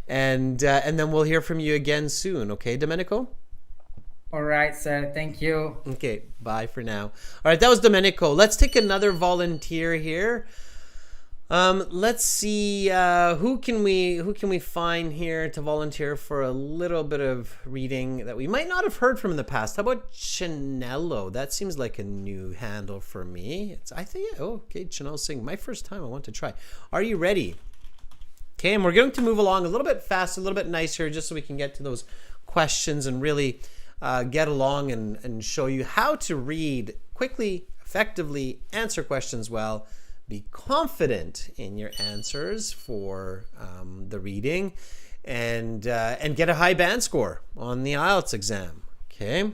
and then we'll hear from you again soon. Okay, Domenico? All right, sir. Thank you. Okay, bye for now. All right, that was Domenico. Let's take another volunteer here. Let's see who can we find here to volunteer for a little bit of reading that we might not have heard from in the past. How about Chinello? That seems like a new handle for me. Okay, Chinello saying, my first time, I want to try. Are you ready? Okay, and we're going to move along a little bit fast, a little bit nicer, just so we can get to those questions and really get along and show you how to read quickly, effectively, answer questions well, be confident in your answers for the reading, and get a high band score on the IELTS exam. Okay.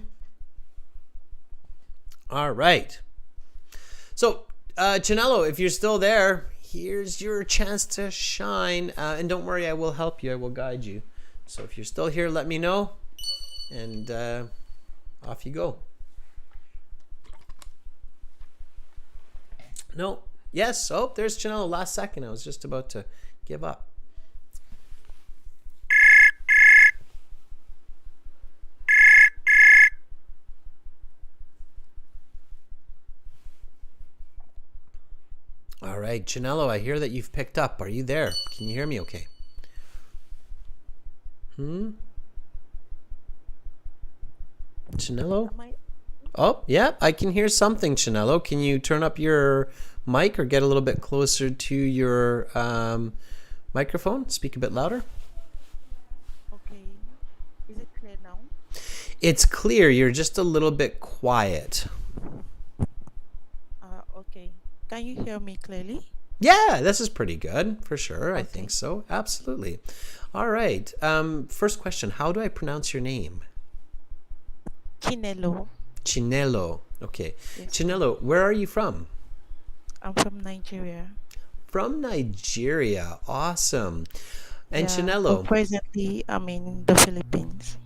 All right. So, Chinello, if you're still there, here's your chance to shine. And don't worry, I will help you. I will guide you. So if you're still here, let me know. And off you go. No. Yes. Oh, there's Chinello. Last second. I was just about to give up. All right, Chinello, I hear that you've picked up. Are you there? Can you hear me okay? Chinello? Oh, yeah, I can hear something, Chinello. Can you turn up your mic or get a little bit closer to your microphone? Speak a bit louder. Okay. Is it clear now? It's clear. You're just a little bit quiet. Okay. Can you hear me clearly? Yeah, this is pretty good, for sure. Okay. I think so. Absolutely. All right. First question. How do I pronounce your name? Chinello. Chinello. Okay. Yes. Chinello, where are you from? I'm from Nigeria. From Nigeria. Awesome. And Yeah, Chinello, but presently I'm in the Philippines.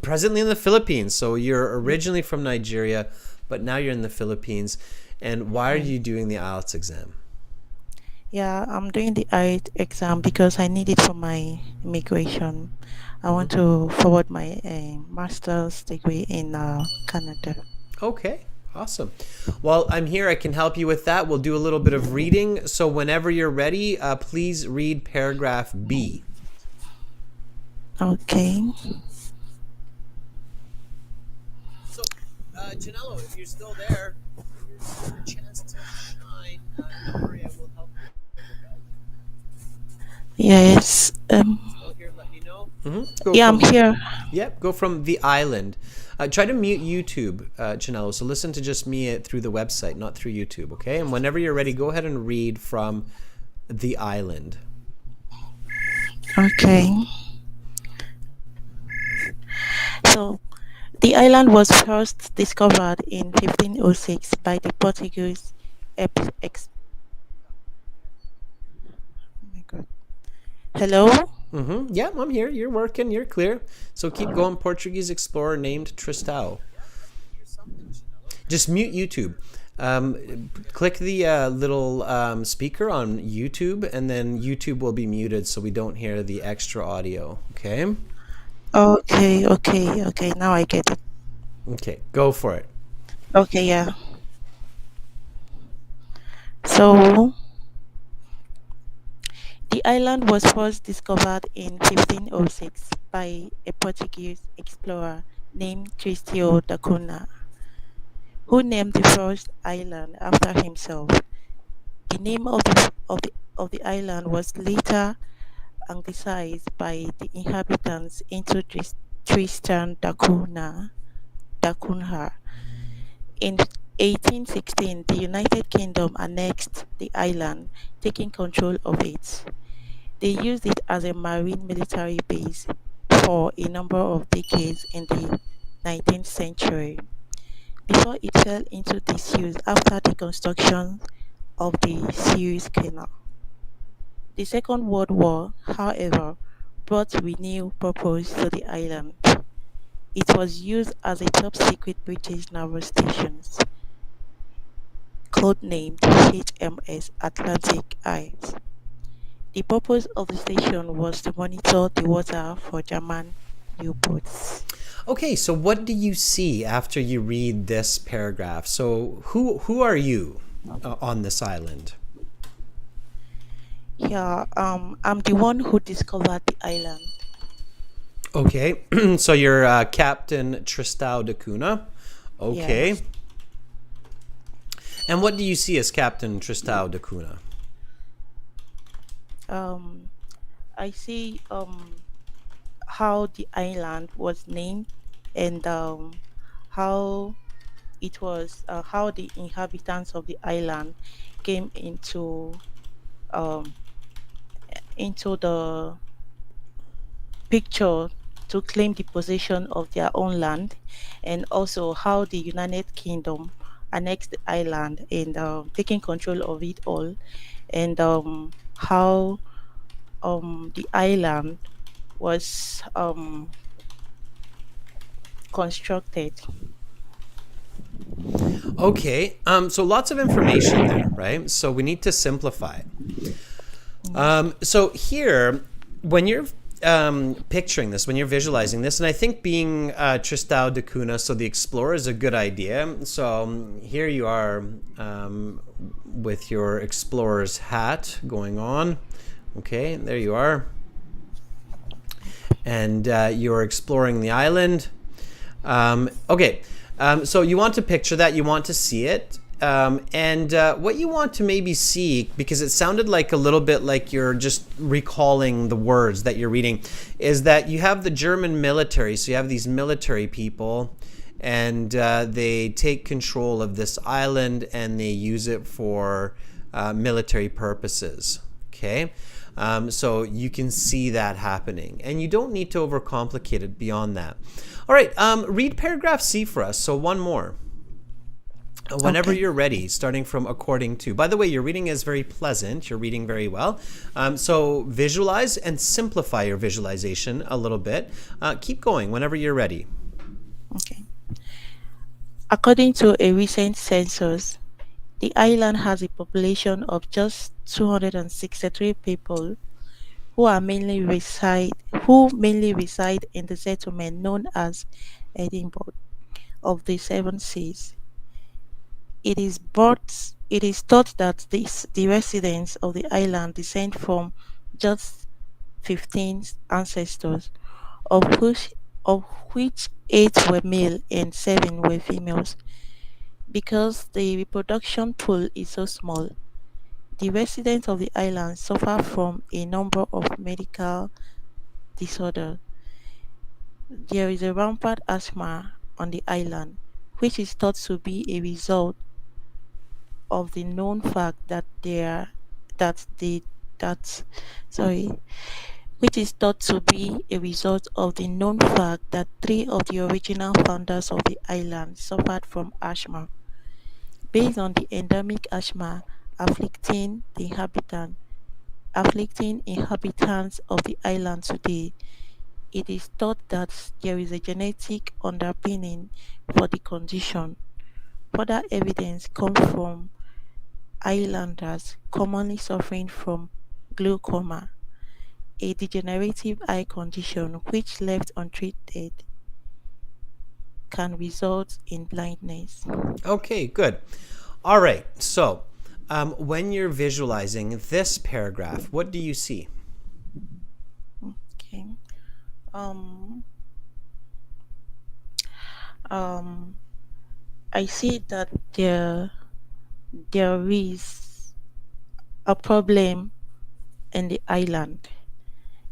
presently in the Philippines. So you're originally from Nigeria, but now you're in the Philippines. And why are you doing the IELTS exam? Yeah, I'm doing the IELTS exam because I need it for my immigration. I want to forward my master's degree in Canada. Okay, awesome. Well, I'm here. I can help you with that. We'll do a little bit of reading. So whenever you're ready, please read paragraph B. Okay. So, Chinello, if you're still there, here's your chance to shine. Don't worry, I will help you. Yes. Still here, let me know. Yeah, I'm here. Yep, go from the island. Try to mute YouTube, Chinello. So listen to just me through the website, not through YouTube, okay? And whenever you're ready, go ahead and read from the island. Okay. So, the island was first discovered in 1506 by the Portuguese Oh my God. Hello? Yeah, I'm here. You're working. You're clear. So keep going. Portuguese explorer named Tristão. Just mute YouTube. Click the little speaker on YouTube, and then YouTube will be muted so we don't hear the extra audio. Okay? Okay, okay, okay. Now I get it. Okay, go for it. Okay, yeah. So the island was first discovered in 1506 by a Portuguese explorer named Tristio da Cunha, who named the first island after himself. The name of the island was later anglicized by the inhabitants into Tristan da Cunha. In 1816, the United Kingdom annexed the island, taking control of it. They used it as a marine military base for a number of decades in the 19th century before it fell into disuse after the construction of the Suez Canal. The Second World War, however, brought renewed purpose to the island. It was used as a top-secret British naval station, codenamed HMS Atlantic Isles. The purpose of the station was to monitor the water for German U-boats. Okay, so what do you see after you read this paragraph? So who are you on this island? Yeah, I'm the one who discovered the island. Okay, so you're Captain Tristão da Cunha. Okay. Yes. And what do you see as Captain Tristão da Cunha? Um, I see how the island was named and how it was how the inhabitants of the island came um, into the picture to claim the possession of their own land, and also how the United Kingdom annexed the island and taking control of it all, and how the island was constructed. Okay, so lots of information there, right? So we need to simplify it. So here, when you're picturing this, when you're visualizing this, and I think being Tristão da Cunha, so the explorer, is a good idea. So here you are with your explorer's hat going on. Okay, there you are. And you're exploring the island. Okay, so you want to picture that, you want to see it. And what you want to maybe see, because it sounded like a little bit like you're just recalling the words that you're reading, is that you have the German military. So you have these military people, and they take control of this island and they use it for military purposes. Okay. So you can see that happening, and you don't need to overcomplicate it beyond that. All right, read paragraph C for us. So one more. Whenever Okay. you're ready, starting from according to. By the way, your reading is very pleasant. You're reading very well. So visualize and simplify your visualization a little bit. Keep going whenever you're ready. Okay. According to a recent census, the island has a population of just 263 people who mainly reside in the settlement known as Edinburgh of the Seven Seas. It is thought that the residents of the island descend from just 15 ancestors, of which 8 were male and 7 were females. Because the reproduction pool is so small, the residents of the island suffer from a number of medical disorders. There is a rampant asthma on the island, which is thought to be a result of the known fact that there that the that sorry which is thought to be a result of the known fact that 3 of the original founders of the island suffered from asthma. Based on the endemic asthma afflicting the inhabitants of the island today, it is thought that there is a genetic underpinning for the condition. Further evidence comes from islanders commonly suffering from glaucoma, a degenerative eye condition which, left untreated, can result in blindness. Okay, good. All right. So, when you're visualizing this paragraph, what do you see? Okay. Um, um, I see that there is a problem in the island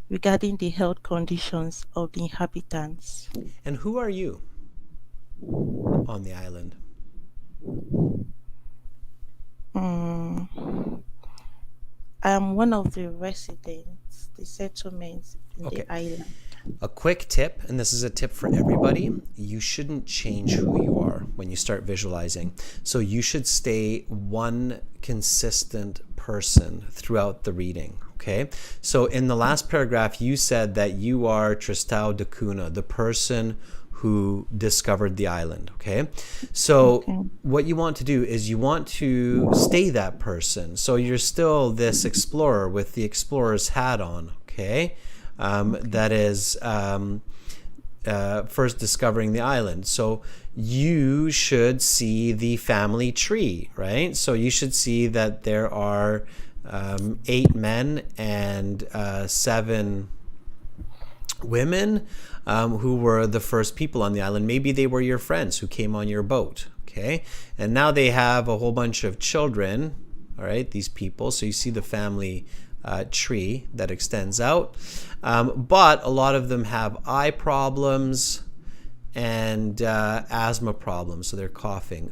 regarding the health conditions of the inhabitants. And who are you on the island? Mm, I am one of the residents, the settlements in the Okay. island. A quick tip, and this is a tip for everybody, you shouldn't change who you are when you start visualizing. So you should stay one consistent person throughout the reading. Okay. So in the last paragraph, you said that you are Tristão da Cunha, the person who discovered the island. Okay. So Okay. what you want to do is you want to stay that person. So you're still this explorer with the explorer's hat on. Okay. That is first discovering the island. So you should see the family tree, right? So you should see that there are 8 men and 7 women who were the first people on the island. Maybe they were your friends who came on your boat, okay? And now they have a whole bunch of children, all right, these people. So you see the family tree that extends out. But a lot of them have eye problems and asthma problems. So they're coughing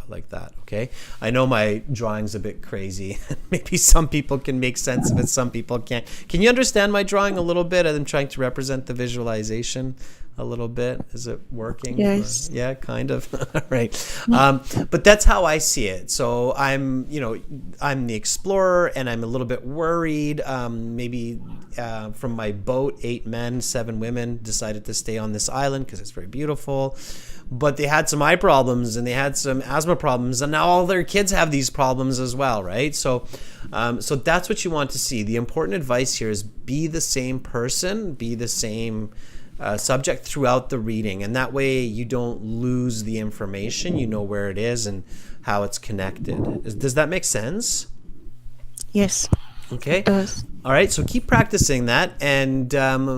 like that, okay? I know my drawing's a bit crazy. Maybe some people can make sense of it, some people can't. Can you understand my drawing a little bit? I'm trying to represent the visualization a little bit. Is it working? Yes. Yeah, kind of. All right. But that's how I see it. So I'm the explorer, and I'm a little bit worried. Maybe from my boat, 8 men, 7 women decided to stay on this island because it's very beautiful. But they had some eye problems and they had some asthma problems, and now all their kids have these problems as well, right? So that's what you want to see. The important advice here is be the same person, be the same subject throughout the reading, and that way you don't lose the information. You know where it is and how it's connected. Does that make sense? Yes. Okay. It does. All right. So keep practicing that, and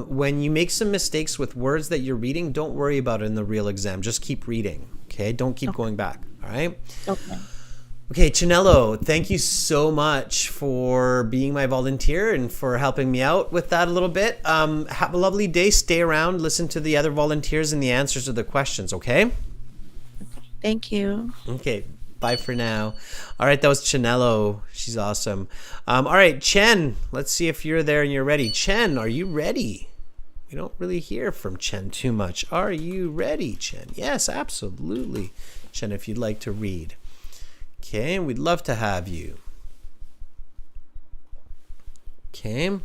when you make some mistakes with words that you're reading, don't worry about it in the real exam. Just keep reading. Okay. Don't keep going back. All right. Okay. Okay, Chinello, thank you so much for being my volunteer and for helping me out with that a little bit. Have a lovely day. Stay around, listen to the other volunteers and the answers to the questions, okay? Thank you. Okay, bye for now. All right, that was Chinello. She's awesome. All right, Chen, let's see if you're there and you're ready. Chen, are you ready? We don't really hear from Chen too much. Are you ready, Chen? Yes, absolutely. Chen, if you'd like to read. Okay, we'd love to have you. Okay.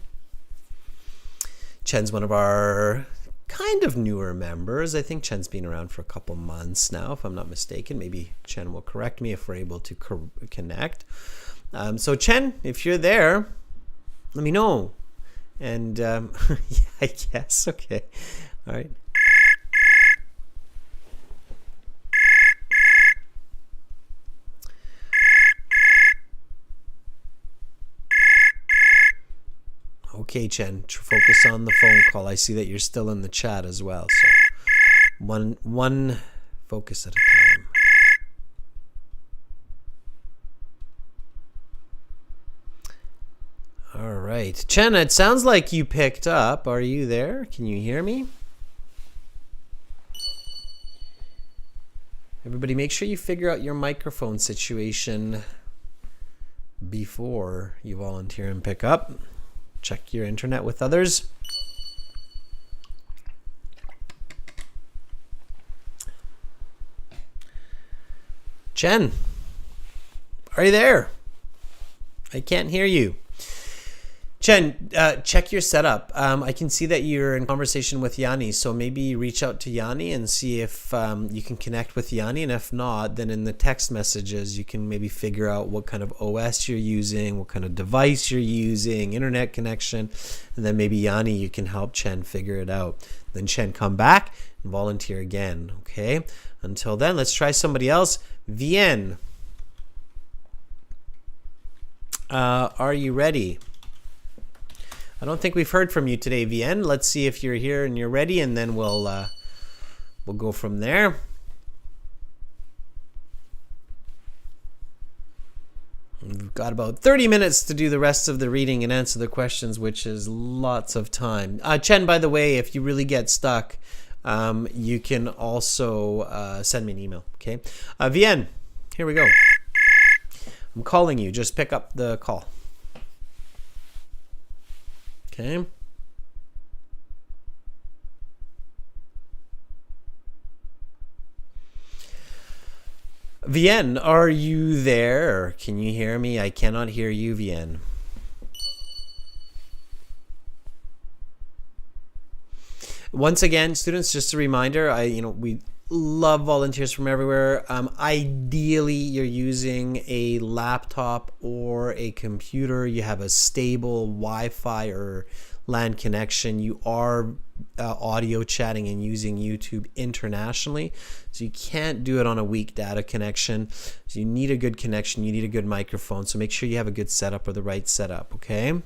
Chen's one of our kind of newer members. I think Chen's been around for a couple months now, if I'm not mistaken. Maybe Chen will correct me if we're able to connect. So Chen, if you're there, let me know. And yeah, I guess. Okay. All right. Okay, Chen, focus on the phone call. I see that you're still in the chat as well. So one focus at a time. All right. Chen, it sounds like you picked up. Are you there? Can you hear me? Everybody, make sure you figure out your microphone situation before you volunteer and pick up. Check your internet with others. Chen, are you there? I can't hear you. Chen, check your setup. I can see that you're in conversation with Yanni, so maybe reach out to Yanni and see if you can connect with Yanni. And if not, then in the text messages, you can maybe figure out what kind of OS you're using, what kind of device you're using, internet connection. And then maybe Yanni, you can help Chen figure it out. Then Chen, come back and volunteer again, okay? Until then, let's try somebody else. Vienne, are you ready? I don't think we've heard from you today, Vienne. Let's see if you're here and you're ready, and then we'll go from there. We've got about 30 minutes to do the rest of the reading and answer the questions, which is lots of time. Chen, by the way, if you really get stuck, you can also send me an email, okay? Vienne, here we go. I'm calling you. Just pick up the call. Okay. Vienne, are you there? Can you hear me? I cannot hear you, Vienne. Once again, students, just a reminder, we love volunteers from everywhere. Ideally, you're using a laptop or a computer. You have a stable Wi-Fi or LAN connection. You are audio chatting and using YouTube internationally. So you can't do it on a weak data connection. So you need a good connection. You need a good microphone. So make sure you have a good setup or the right setup, okay?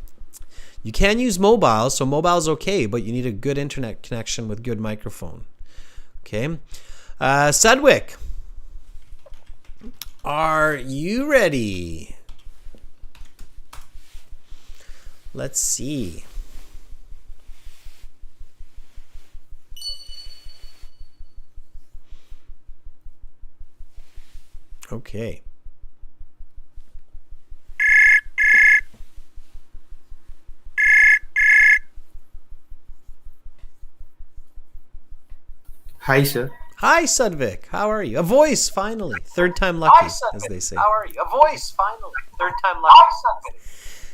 You can use mobile. So mobile's okay, but you need a good internet connection with good microphone. Okay. Sedgwick, are you ready? Let's see. Okay. Hi, sir. Hi, Sedgwick. How are you? A voice, finally. Third time lucky, as they say. How are you? A voice, finally. Third time lucky.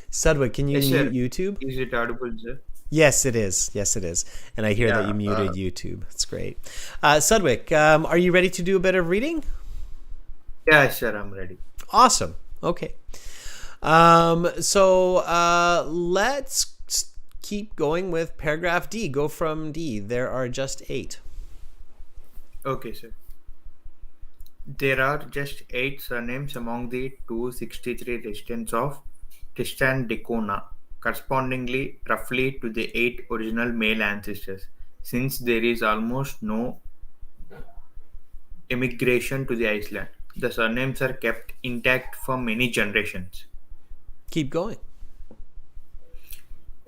Sedgwick, can you Yes, sir. mute YouTube? Is it audible, sir? Yes, it is. Yes, it is. And I hear that you muted YouTube. That's great. Sedgwick, are you ready to do a bit of reading? Yeah, sir, I'm ready. Awesome. Okay. Let's keep going with paragraph D. Go from D. There are just 8. Okay, sir. There are just 8 surnames among the 263 residents of Tristan da Cunha, correspondingly roughly to the 8 original male ancestors, since there is almost no immigration to the island. The surnames are kept intact for many generations. Keep going.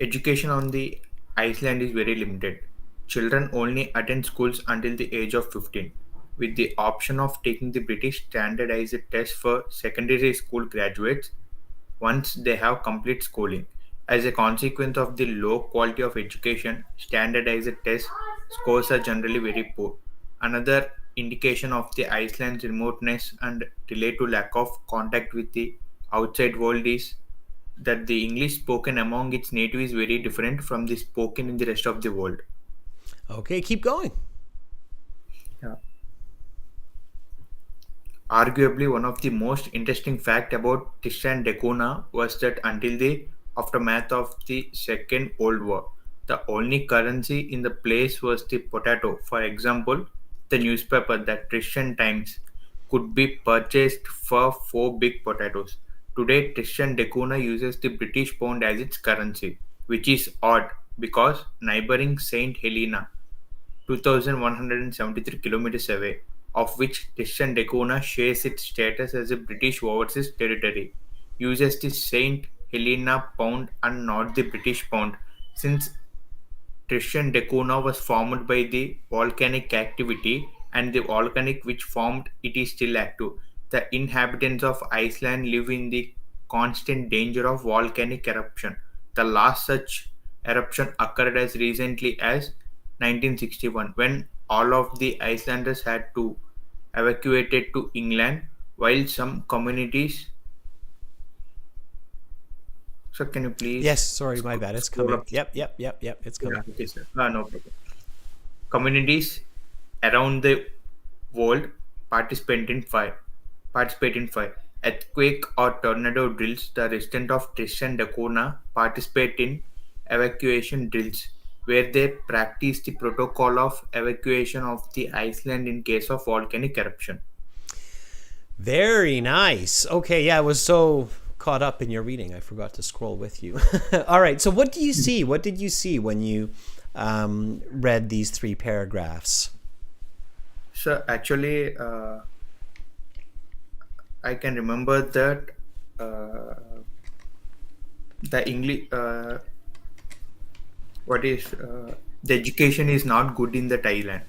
Education on the Iceland is very limited. Children only attend schools until the age of 15, with the option of taking the British standardized test for secondary school graduates once they have complete schooling. As a consequence of the low quality of education, standardized test scores are generally very poor. Another indication of the Iceland's remoteness and related lack of contact with the outside world is that the English spoken among its natives is very different from the spoken in the rest of the world. Okay, keep going. Yeah. Arguably, one of the most interesting facts about Tristan da Cunha was that until the aftermath of the Second World War, the only currency in the place was the potato. For example, the newspaper, the Tristan Times, could be purchased for 4 big potatoes. Today, Tristan da Cunha uses the British pound as its currency, which is odd because neighboring Saint Helena, 2,173 kilometers away, of which Tristan da Cunha shares its status as a British overseas territory, uses the Saint Helena pound and not the British pound, since Tristan da Cunha was formed by the volcanic activity and the volcanic which formed it is still active. The inhabitants of Iceland live in the constant danger of volcanic eruption. The last such eruption occurred as recently as 1961 when all of the Icelanders had to evacuated to England while some communities So can you please Yes, sorry, my bad. It's scroll coming. up? Yep. It's Yeah, coming. okay, sir. No problem. Communities around the world participate in fire. Participate in fire. Earthquake or tornado drills. The residents of Tristan da Cunha participate in evacuation drills, where they practice the protocol of evacuation of the island in case of volcanic eruption. Very nice. Okay, yeah, I was so caught up in your reading, I forgot to scroll with you. All right, so what do you see? What did you see when you read these 3 paragraphs? So actually, I can remember that the English, the education is not good in the Thailand.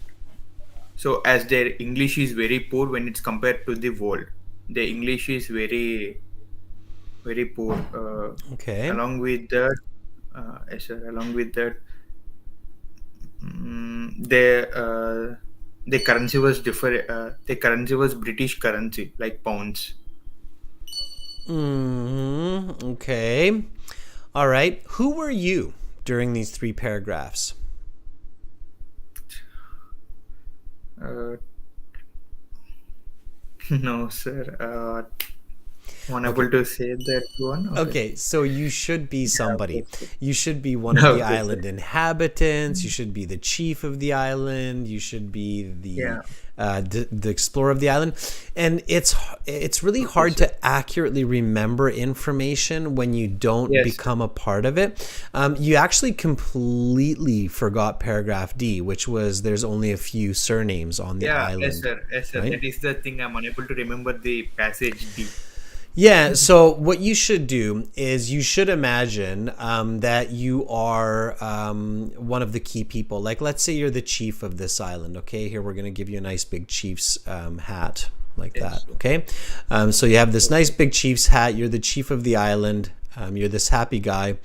So as their English is very poor when it's compared to the world, the English is very poor. Okay. Along with that, yes, sir, along with that, the currency was different. The currency was British currency, like pounds. Okay. All right. Who were you during these 3 paragraphs? No, sir. Unable to say that one. Okay, so you should be somebody. Okay. You should be one of the Okay, island inhabitants. You should be the chief of the island. You should be Yeah. the explorer of the island. And it's really hard to accurately remember information when you don't Yes. become a part of it. You actually completely forgot paragraph D, which was there's only a few surnames on the Yeah, island. yes, sir. Yes, sir. right? That is the thing. I'm unable to remember the passage D. Yeah, so what you should do is you should imagine that you are one of the key people. Like, let's say you're the chief of this island, okay? Here, we're going to give you a nice big chief's hat like that, okay? So you have this nice big chief's hat. You're the chief of the island. You're this happy guy.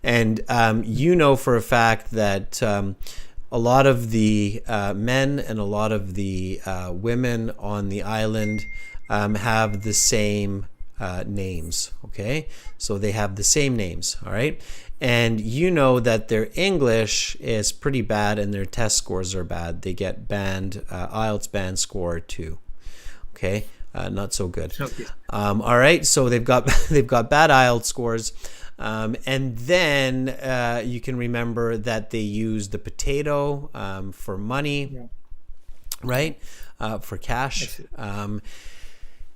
And you know for a fact that a lot of the men and a lot of the women on the island have the same names, okay? So they have the same names, all right? And you know that their English is pretty bad and their test scores are bad. They get banned, IELTS band score 2, okay? Not so good. Okay. All right, so they've got they've got bad IELTS scores, and then you can remember that they use the potato for money, right? For cash.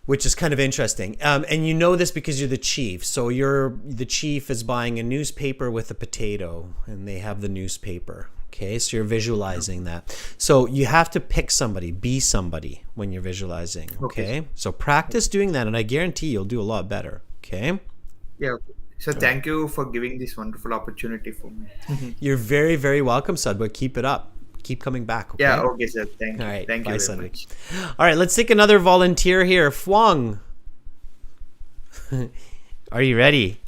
Which is kind of interesting. And you know this because you're the chief. So the chief is buying a newspaper with a potato, and they have the newspaper. Okay, so you're visualizing that. So you have to pick somebody, be somebody when you're visualizing. Okay, so practice doing that, and I guarantee you'll do a lot better. Okay. Yeah. Okay. So thank you for giving this wonderful opportunity for me. You're very, very welcome, Sadwa. Keep it up. Keep coming back. Okay? Yeah. Okay, sir. Thank you. All right. Thank Bye, you very Sadvi. much. All right, let's take another volunteer here. Fwang. Are you ready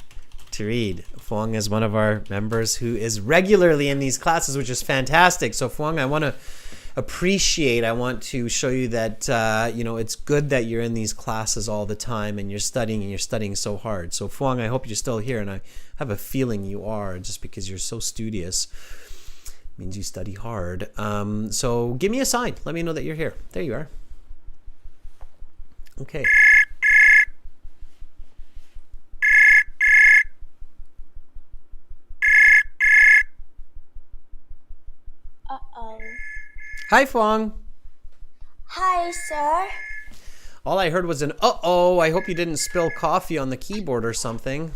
to read? Fwang is one of our members who is regularly in these classes, which is fantastic. So Fwang, I want to show you that it's good that you're in these classes all the time and you're studying so hard. So Fwang, I hope you're still here, and I have a feeling you are, just because you're so studious. Means you study hard. So give me a sign. Let me know that you're here. There you are. Okay. Uh-oh. Hi, Fwang. Hi, sir. All I heard was an uh-oh. I hope you didn't spill coffee on the keyboard or something.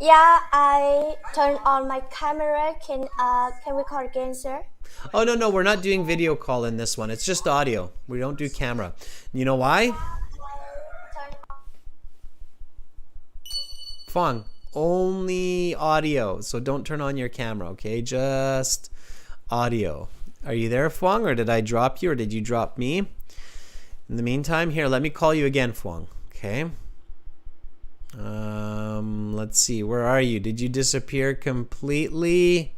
Yeah, I turned on my camera. Can we call again, sir? Oh, no, we're not doing video call in this one. It's just audio. We don't do camera. You know why? Fwang, only audio. So don't turn on your camera, okay? Just audio. Are you there, Fwang, or did I drop you, or did you drop me? In the meantime, here, let me call you again, Fwang, okay? Let's see. Where are you? Did you disappear completely?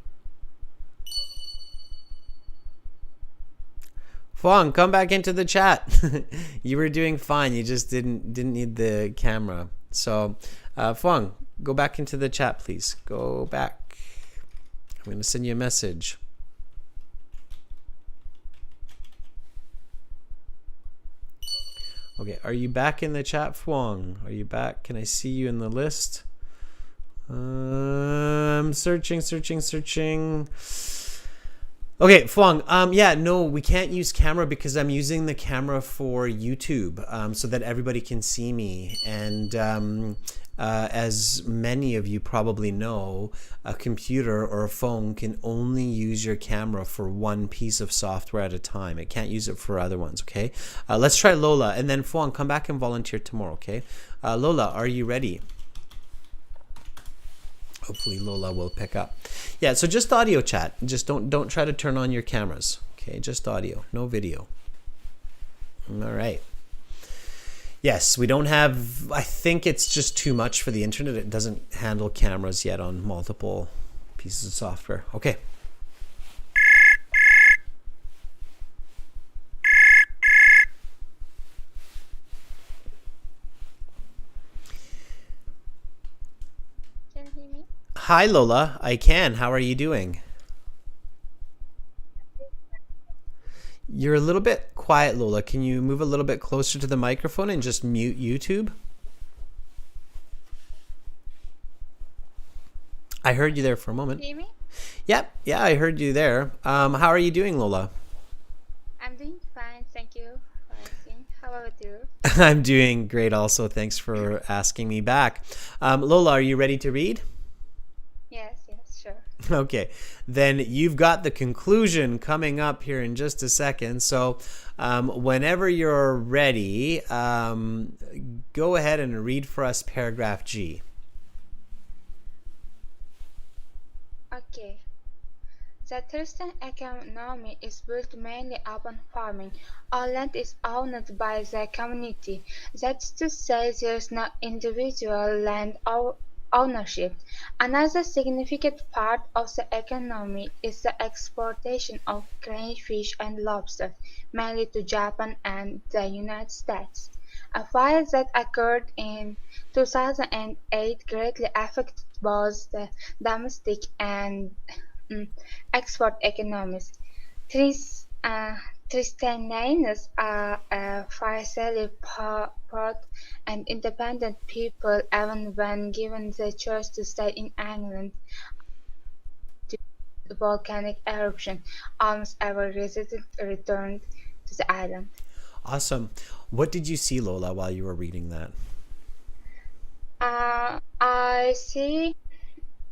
Fwang, come back into the chat. You were doing fine. You just didn't need the camera. So, Fwang, Go back into the chat, please. Go back. I'm going to send you a message. Okay, are you back in the chat, Fuang? Are you back? Can I see you in the list? I'm searching. Okay, Fuang. Yeah, no, we can't use camera because I'm using the camera for YouTube, so that everybody can see me. And as many of you probably know, a computer or a phone can only use your camera for one piece of software at a time. It can't use it for other ones, okay? Let's try Lola, and then Fuang, come back and volunteer tomorrow, okay? Lola, are you ready? Hopefully Lola will pick up. Yeah, so just audio chat. Just don't try to turn on your cameras, okay? Just audio, no video. All right. Yes, we don't have, I think it's just too much for the internet. It doesn't handle cameras yet on multiple pieces of software. Okay. Can you hear me? Hi, Lola. I can. How are you doing? You're a little bit quiet, Lola. Can you move a little bit closer to the microphone and just mute YouTube? I heard you there for a moment. Hear me? Yep. Yeah, I heard you there. How are you doing, Lola? I'm doing fine, thank you for asking. How about you? I'm doing great also. Thanks for asking me back. Lola, are you ready to read? Yes, sure. Okay, then you've got the conclusion coming up here in just a second. So whenever you're ready, go ahead and read for us paragraph G. Okay. The Tristan economy is built mainly upon farming. All land is owned by the community. That's to say, there is no individual land ownership. Another significant part of the economy is the exportation of crayfish and lobster, mainly to Japan and the United States. A fire that occurred in 2008 greatly affected both the domestic and export economies. Tristanians are a fiercely proud and independent people, even when given the choice to stay in England due to the volcanic eruption. Almost every resident returned to the island. Awesome. What did you see, Lola, while you were reading that? I see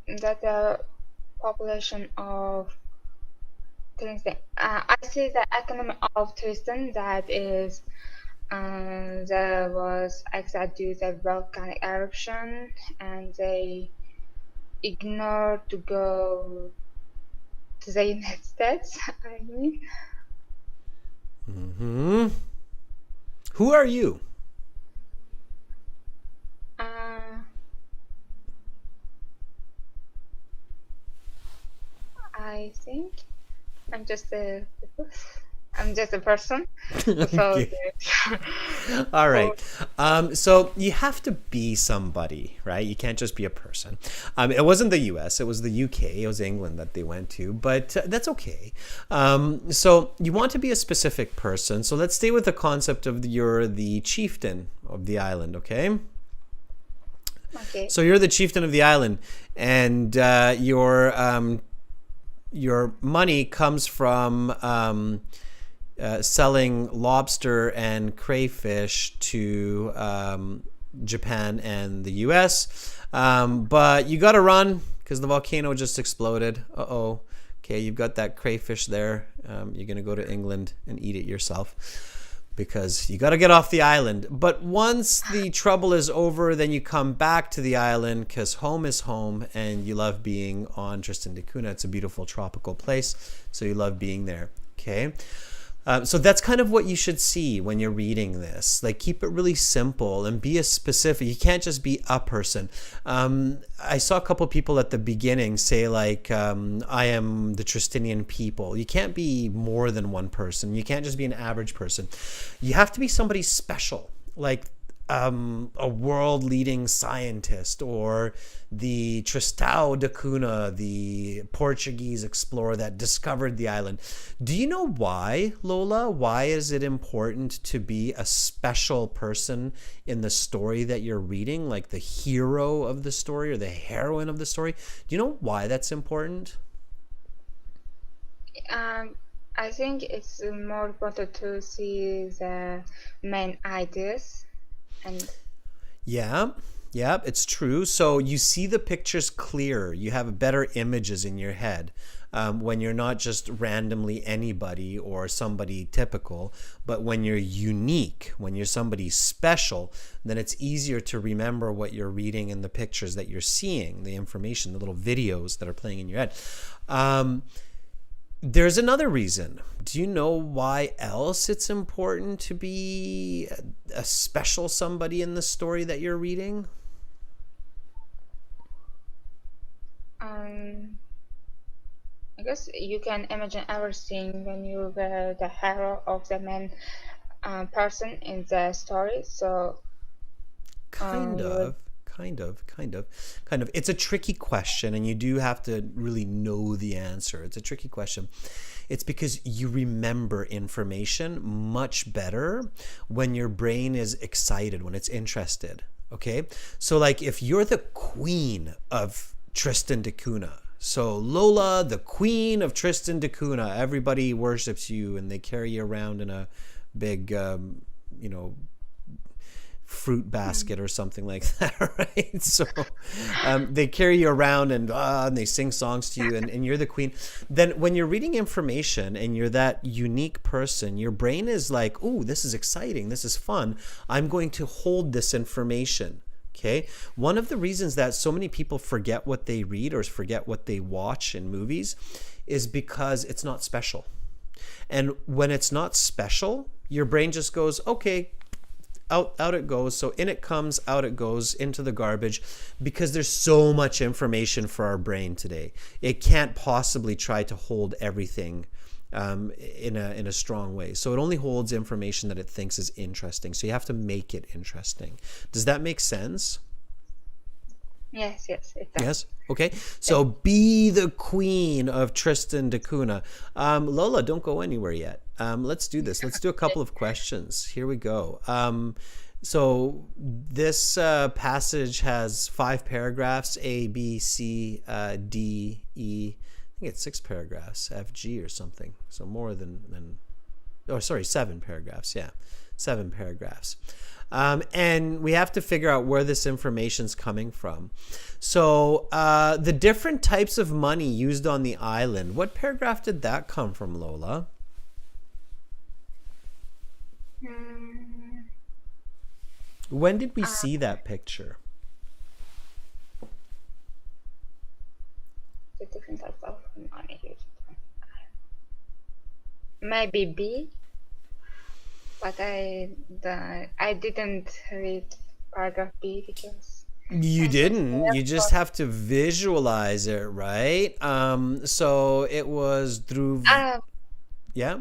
that the population of Tristan. I see the economy of Tristan that is there was exiled due to the volcanic eruption, and they ignored to go to the United States. I mean, Mm-hmm. Who are you? I think I'm just a person. So Okay. All right. So you have to be somebody, right? You can't just be a person. It wasn't the US, it was the UK, it was England that they went to, but that's okay. So you want to be a specific person. So let's stay with the concept of you're the chieftain of the island, okay? Okay. So you're the chieftain of the island, and your money comes from selling lobster and crayfish to Japan and the US. But you got to run because the volcano just exploded. Uh-oh. Okay, you've got that crayfish there. You're going to go to England and eat it yourself because you got to get off the island. But once the trouble is over, then you come back to the island because home is home and you love being on Tristan da Cunha. It's a beautiful tropical place, so you love being there. Okay. So that's kind of what you should see when you're reading this. Like, keep it really simple and be a specific. You can't just be a person. I saw a couple people at the beginning say like, I am the Tristanian people. You can't be more than one person. You can't just be an average person. You have to be somebody special. Like, a world-leading scientist, or the Tristão da Cunha, the Portuguese explorer that discovered the island. Do you know why, Lola? Why is it important to be a special person in the story that you're reading, like the hero of the story or the heroine of the story? Do you know why that's important? I think it's more important to see the main ideas and Yeah, it's true. So you see the pictures clearer. You have better images in your head when you're not just randomly anybody or somebody typical, but when you're unique, when you're somebody special, then it's easier to remember what you're reading in the pictures that you're seeing, the information, the little videos that are playing in your head. There's another reason. Do you know why else it's important to be a special somebody in the story that you're reading? I guess you can imagine everything when you were the hero of the main person in the story. So Kind you of. It's a tricky question, and you do have to really know the answer. It's a tricky question. It's because you remember information much better when your brain is excited, when it's interested. Okay? So, like, if you're the queen of Tristan da Cunha, so Lola, the queen of Tristan da Cunha, everybody worships you, and they carry you around in a big, fruit basket or something like that, right? So they carry you around and they sing songs to you, and you're the queen. Then when you're reading information and you're that unique person, your brain is like, "Ooh, this is exciting, this is fun, I'm going to hold this information." Okay? One of the reasons that so many people forget what they read or forget what they watch in movies is because it's not special. And when it's not special, your brain just goes, okay, out it goes. So in it comes, out it goes, into the garbage, because there's so much information for our brain today. It can't possibly try to hold everything in a strong way. So it only holds information that it thinks is interesting. So you have to make it interesting. Does that make sense? yes, it does. Yes. Okay. So be the queen of Tristan da Cunha. Lola, don't go anywhere yet. Let's do this. Let's do a couple of questions. Here we go. So this passage has 5 paragraphs: A, B, C, D, E. I think it's 6 paragraphs, F, G, or something. So more than 7 paragraphs. Yeah, 7 paragraphs. And we have to figure out where this information's coming from. So the different types of money used on the island. What paragraph did that come from, Lola? When did we see that picture? The different types of money used. Maybe B, but I didn't read paragraph B because You didn't. You just have to visualize it, right? So it was through. Yeah.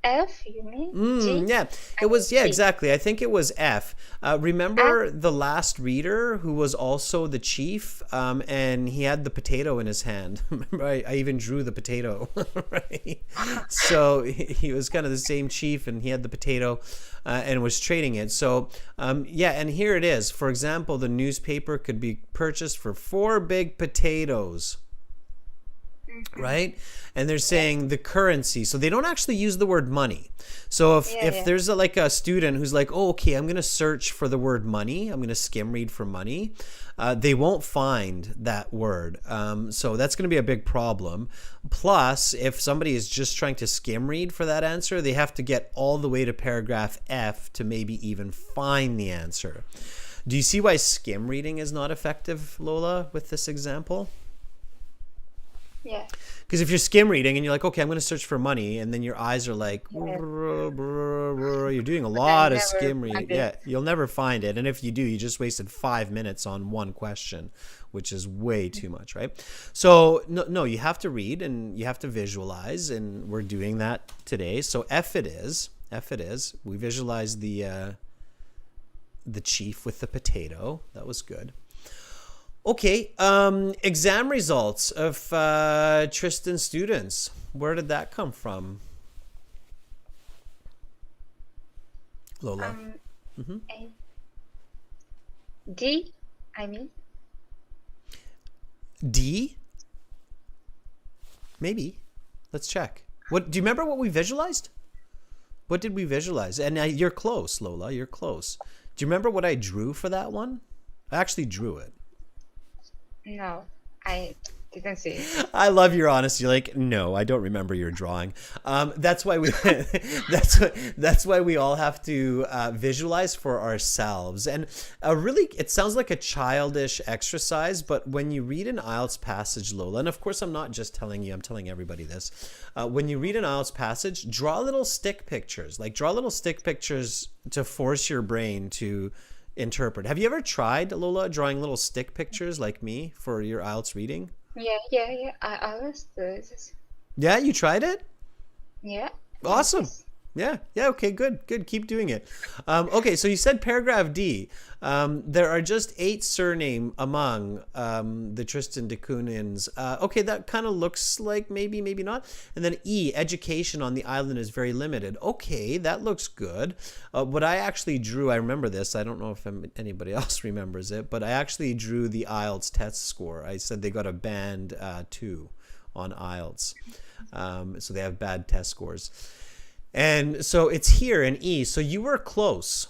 F, you mean? G? Yeah, it was. Yeah, exactly. I think it was F. Remember the last reader who was also the chief, and he had the potato in his hand. Remember, I even drew the potato, right? So he was kind of the same chief, and he had the potato, and was trading it. So yeah, and here it is. For example, the newspaper could be purchased for 4 big potatoes. Right? And they're saying the currency. So they don't actually use the word money. So if there's a student who's like, oh, okay, I'm going to search for the word money. I'm going to skim read for money. They won't find that word. So that's going to be a big problem. Plus, if somebody is just trying to skim read for that answer, they have to get all the way to paragraph F to maybe even find the answer. Do you see why skim reading is not effective, Lola, with this example? Yeah. Because if you're skim reading and you're like, okay, I'm going to search for money, and then your eyes are like, you're doing a lot of skim reading. Yeah, you'll never find it. And if you do, you just wasted 5 minutes on one question, which is way too much, right? So no, you have to read and you have to visualize, and we're doing that today. So F it is. We visualize the the chief with the potato. That was good. Okay, exam results of Tristan students. Where did that come from? Lola? A. D, I mean. D? Maybe. Let's check. What do you remember what we visualized? What did we visualize? And you're close, Lola. You're close. Do you remember what I drew for that one? I actually drew it. No, I didn't see it. I love your honesty. You're like, no, I don't remember your drawing. That's why we that's why we all have to visualize for ourselves. And really, it sounds like a childish exercise, but when you read an IELTS passage, Lola, and of course I'm not just telling you, I'm telling everybody this. When you read an IELTS passage, draw little stick pictures. Like draw little stick pictures to force your brain to interpret. Have you ever tried, Lola, drawing little stick pictures like me for your IELTS reading? Yeah. I always do this. Yeah, you tried it? Yeah. Awesome. Yes. Yeah. Okay, good. Keep doing it. Okay, so you said paragraph D. There are just 8 surname among the Tristan da Cunhans. Okay, that kind of looks like maybe not. And then E, education on the island is very limited. Okay, that looks good. What I actually drew, I remember this. I don't know if anybody else remembers it, but I actually drew the IELTS test score. I said they got a band 2 on IELTS. So they have bad test scores. And so it's here in E. So you were close.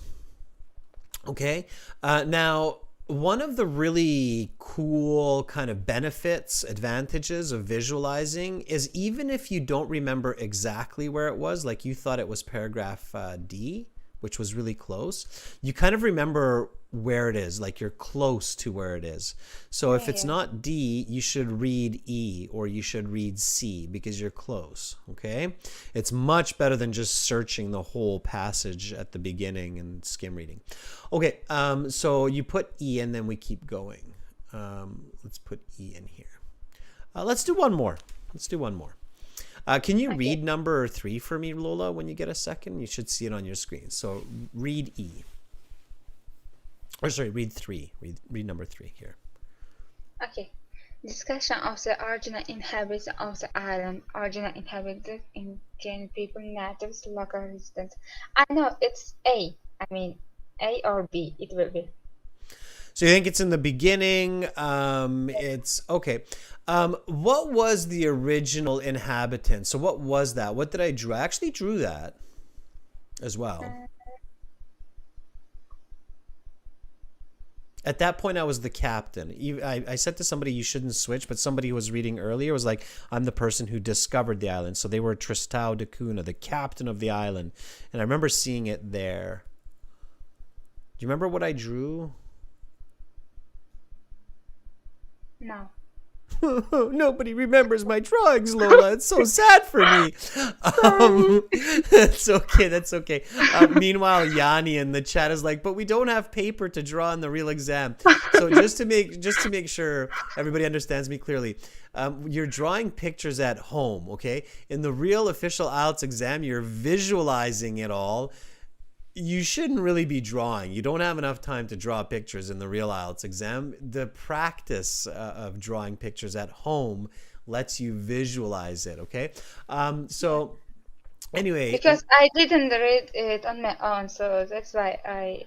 Okay. Now, one of the really cool kind of advantages of visualizing is even if you don't remember exactly where it was, like you thought it was paragraph D, which was really close, you kind of remember where it is, like you're close to where it is. So if it's not D, you should read E or you should read C because you're close, okay? It's much better than just searching the whole passage at the beginning and skim reading. Okay, so you put E and then we keep going. Let's put E in here. Let's do one more. Can you read number 3 for me, Lola, when you get a second? You should see it on your screen. So read E. Or sorry, read 3. Read number 3 here. Okay. Discussion of the original inhabitants of the island. Original inhabitants, indigenous people, natives, local residents. I know it's A. I mean, A or B. It will be. So you think it's in the beginning? It's okay. What was the original inhabitant? So what was that? What did I draw? I actually drew that as well. At that point, I was the captain. I said to somebody, you shouldn't switch, but somebody who was reading earlier was like, I'm the person who discovered the island. So they were Tristão da Cunha, the captain of the island. And I remember seeing it there. Do you remember what I drew? No. Nobody remembers my drawings, Lola. It's so sad for me. That's okay. Meanwhile, Yanni in the chat is like, but we don't have paper to draw in the real exam. So just to make sure everybody understands me clearly, you're drawing pictures at home, okay? In the real official IELTS exam, you're visualizing it all. You shouldn't really be drawing. You don't have enough time to draw pictures in the real IELTS exam. The practice of drawing pictures at home lets you visualize it, okay? So anyway. Because I didn't read it on my own, so that's why I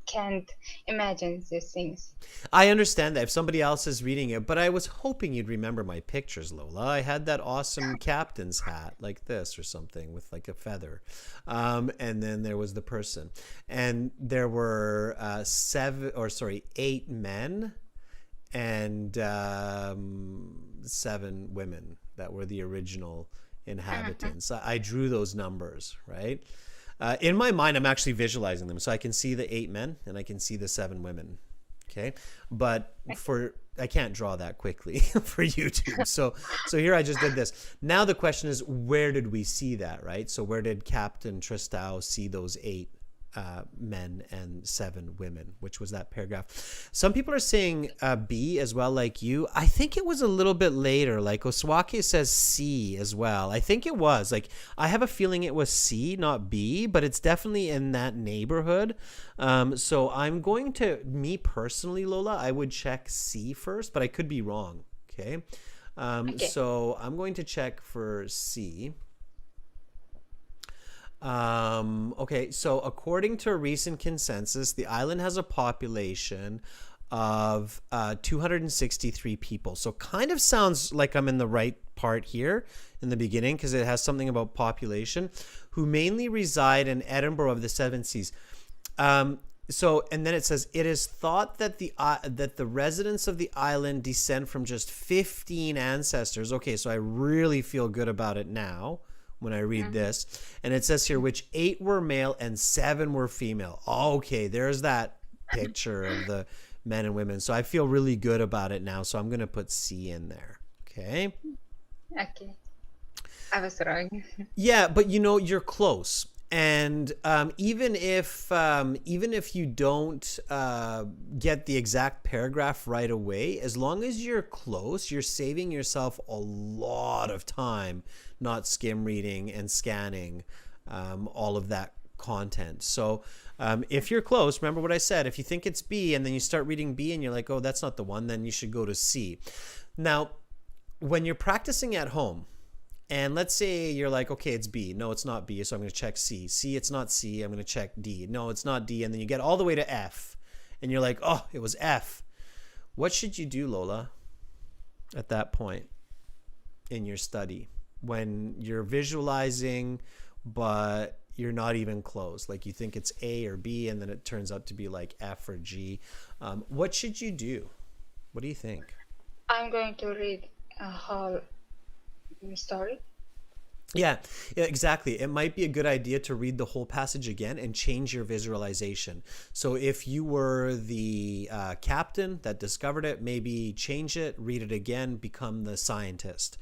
can't imagine these things. I understand that if somebody else is reading it, but I was hoping you'd remember my pictures, Lola. I had that awesome captain's hat like this or something with like a feather. And then there was the person. And there were 8 men and 7 women that were the original inhabitants. I drew those numbers, right? In my mind, I'm actually visualizing them. So I can see the 8 men and I can see the 7 women. Okay. But I can't draw that quickly for YouTube. So here I just did this. Now the question is, where did we see that, right? So where did Captain Tristão see those 8 men and 7 women, which was that paragraph. Some people are saying B as well, like you. I think it was a little bit later. Like Oswake says C as well. I think it was. Like, I have a feeling it was C, not B, but it's definitely in that neighborhood. So I'm going to, me personally, Lola, I would check C first, but I could be wrong. Okay. So I'm going to check for C. Okay, so according to a recent consensus, the island has a population of 263 people. So kind of sounds like I'm in the right part here in the beginning, because it has something about population, who mainly reside in Edinburgh of the Seven Seas. So, and then it says, it is thought that the residents of the island descend from just 15 ancestors. Okay, so I really feel good about it now when I read this. And it says here, which 8 were male and 7 were female. Okay, there's that picture of the men and women. So I feel really good about it now. So I'm going to put C in there. Okay. Okay. I was wrong. Yeah, but you're close. And even if you don't get the exact paragraph right away, as long as you're close, you're saving yourself a lot of time not skim reading and scanning all of that content. So if you're close, remember what I said. If you think it's B and then you start reading B and you're like, oh, that's not the one, then you should go to C. Now, when you're practicing at home, and let's say you're like, okay, it's B. No, it's not B, so I'm going to check C. C, it's not C. I'm going to check D. No, it's not D. And then you get all the way to F. And you're like, oh, it was F. What should you do, Lola, at that point in your study? When you're visualizing, but you're not even close. Like you think it's A or B, and then it turns out to be like F or G. What should you do? What do you think? I'm going to read a whole story. Yeah, exactly. It might be a good idea to read the whole passage again and change your visualization. So if you were the captain that discovered it, maybe change it, read it again, become the scientist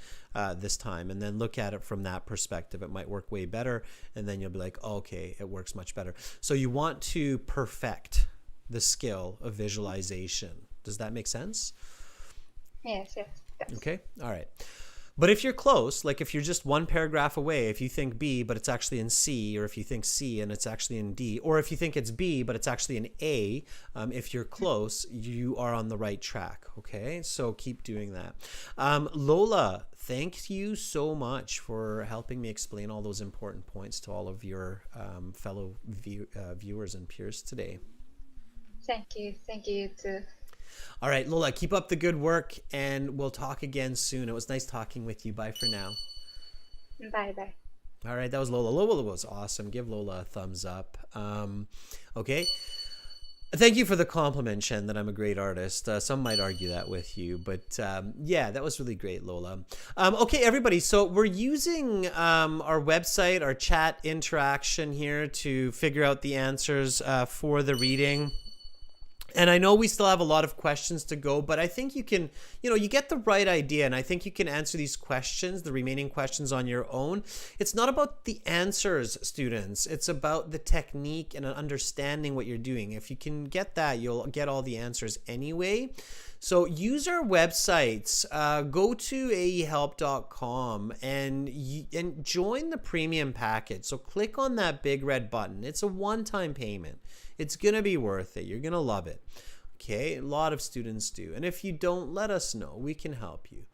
this time, and then look at it from that perspective. It might work way better, and then you'll be like, oh, okay, it works much better. So you want to perfect the skill of visualization. Does that make sense? Yes. Okay, all right. But if you're close, like if you're just one paragraph away, if you think B, but it's actually in C, or if you think C and it's actually in D, or if you think it's B, but it's actually in A, if you're close, you are on the right track, okay? So keep doing that. Lola, thank you so much for helping me explain all those important points to all of your fellow viewers and peers today. Thank you too. All right, Lola, keep up the good work, and we'll talk again soon. It was nice talking with you. Bye for now. Bye. All right, that was Lola. Lola was awesome. Give Lola a thumbs up. Okay. Thank you for the compliment, Shen, that I'm a great artist. Some might argue that with you, but yeah, that was really great, Lola. Okay, everybody, so we're using our website, our chat interaction here to figure out the answers for the reading. And I know we still have a lot of questions to go, but I think you can, you get the right idea. And I think you can answer these questions, the remaining questions, on your own. It's not about the answers, students. It's about the technique and understanding what you're doing. If you can get that, you'll get all the answers anyway. So use our websites. Go to aehelp.com and join the premium package. So click on that big red button. It's a one-time payment. It's going to be worth it. You're going to love it. Okay, a lot of students do. And if you don't, let us know. We can help you.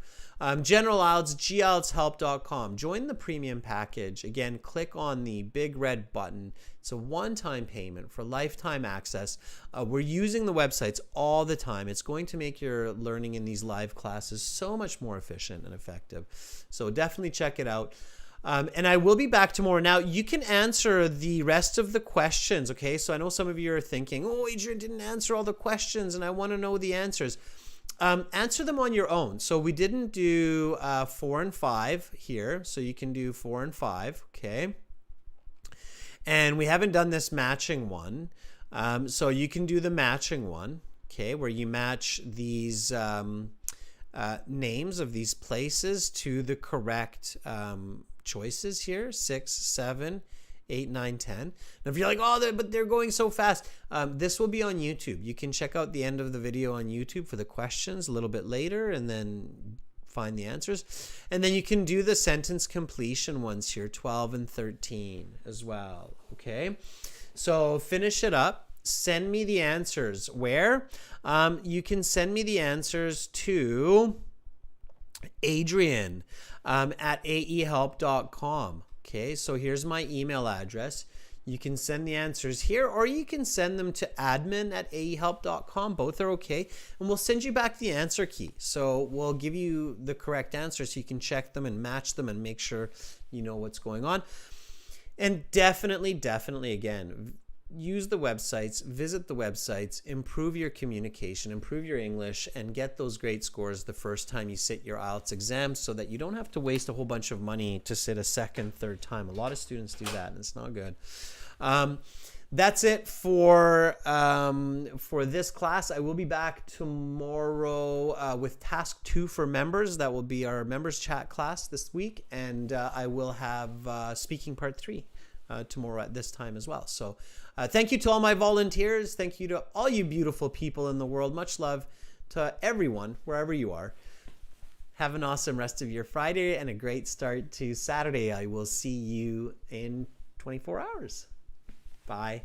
General IELTS, gieltshelp.com. Join the premium package. Again, click on the big red button. It's a one-time payment for lifetime access. We're using the websites all the time. It's going to make your learning in these live classes so much more efficient and effective. So definitely check it out. And I will be back tomorrow. Now, you can answer the rest of the questions, okay? So I know some of you are thinking, oh, Adrian didn't answer all the questions, and I want to know the answers. Answer them on your own. So we didn't do 4 and 5 here, so you can do 4 and 5, okay? And we haven't done this matching one, so you can do the matching one, okay, where you match these names of these places to the correct choices here, 6, 7, 8, 9, 10. And if you're like, oh, but they're going so fast, this will be on YouTube. You can check out the end of the video on YouTube for the questions a little bit later and then find the answers. And then you can do the sentence completion ones here, 12 and 13 as well. Okay, so finish it up. Send me the answers. Where? You can send me the answers to Adrian at aehelp.com. Okay, so here's my email address. You can send the answers here, or you can send them to admin at aehelp.com. Both are okay. And we'll send you back the answer key. So we'll give you the correct answer so you can check them and match them and make sure you know what's going on. And definitely, again, use the websites, visit the websites, improve your communication, improve your English, and get those great scores the first time you sit your IELTS exam so that you don't have to waste a whole bunch of money to sit a second, third time. A lot of students do that, and it's not good. That's it for this class. I will be back tomorrow with task 2 for members. That will be our members chat class this week, and I will have speaking part 3 tomorrow at this time as well. So thank you to all my volunteers. Thank you to all you beautiful people in the world. Much love to everyone, wherever you are. Have an awesome rest of your Friday and a great start to Saturday. I will see you in 24 hours. Bye.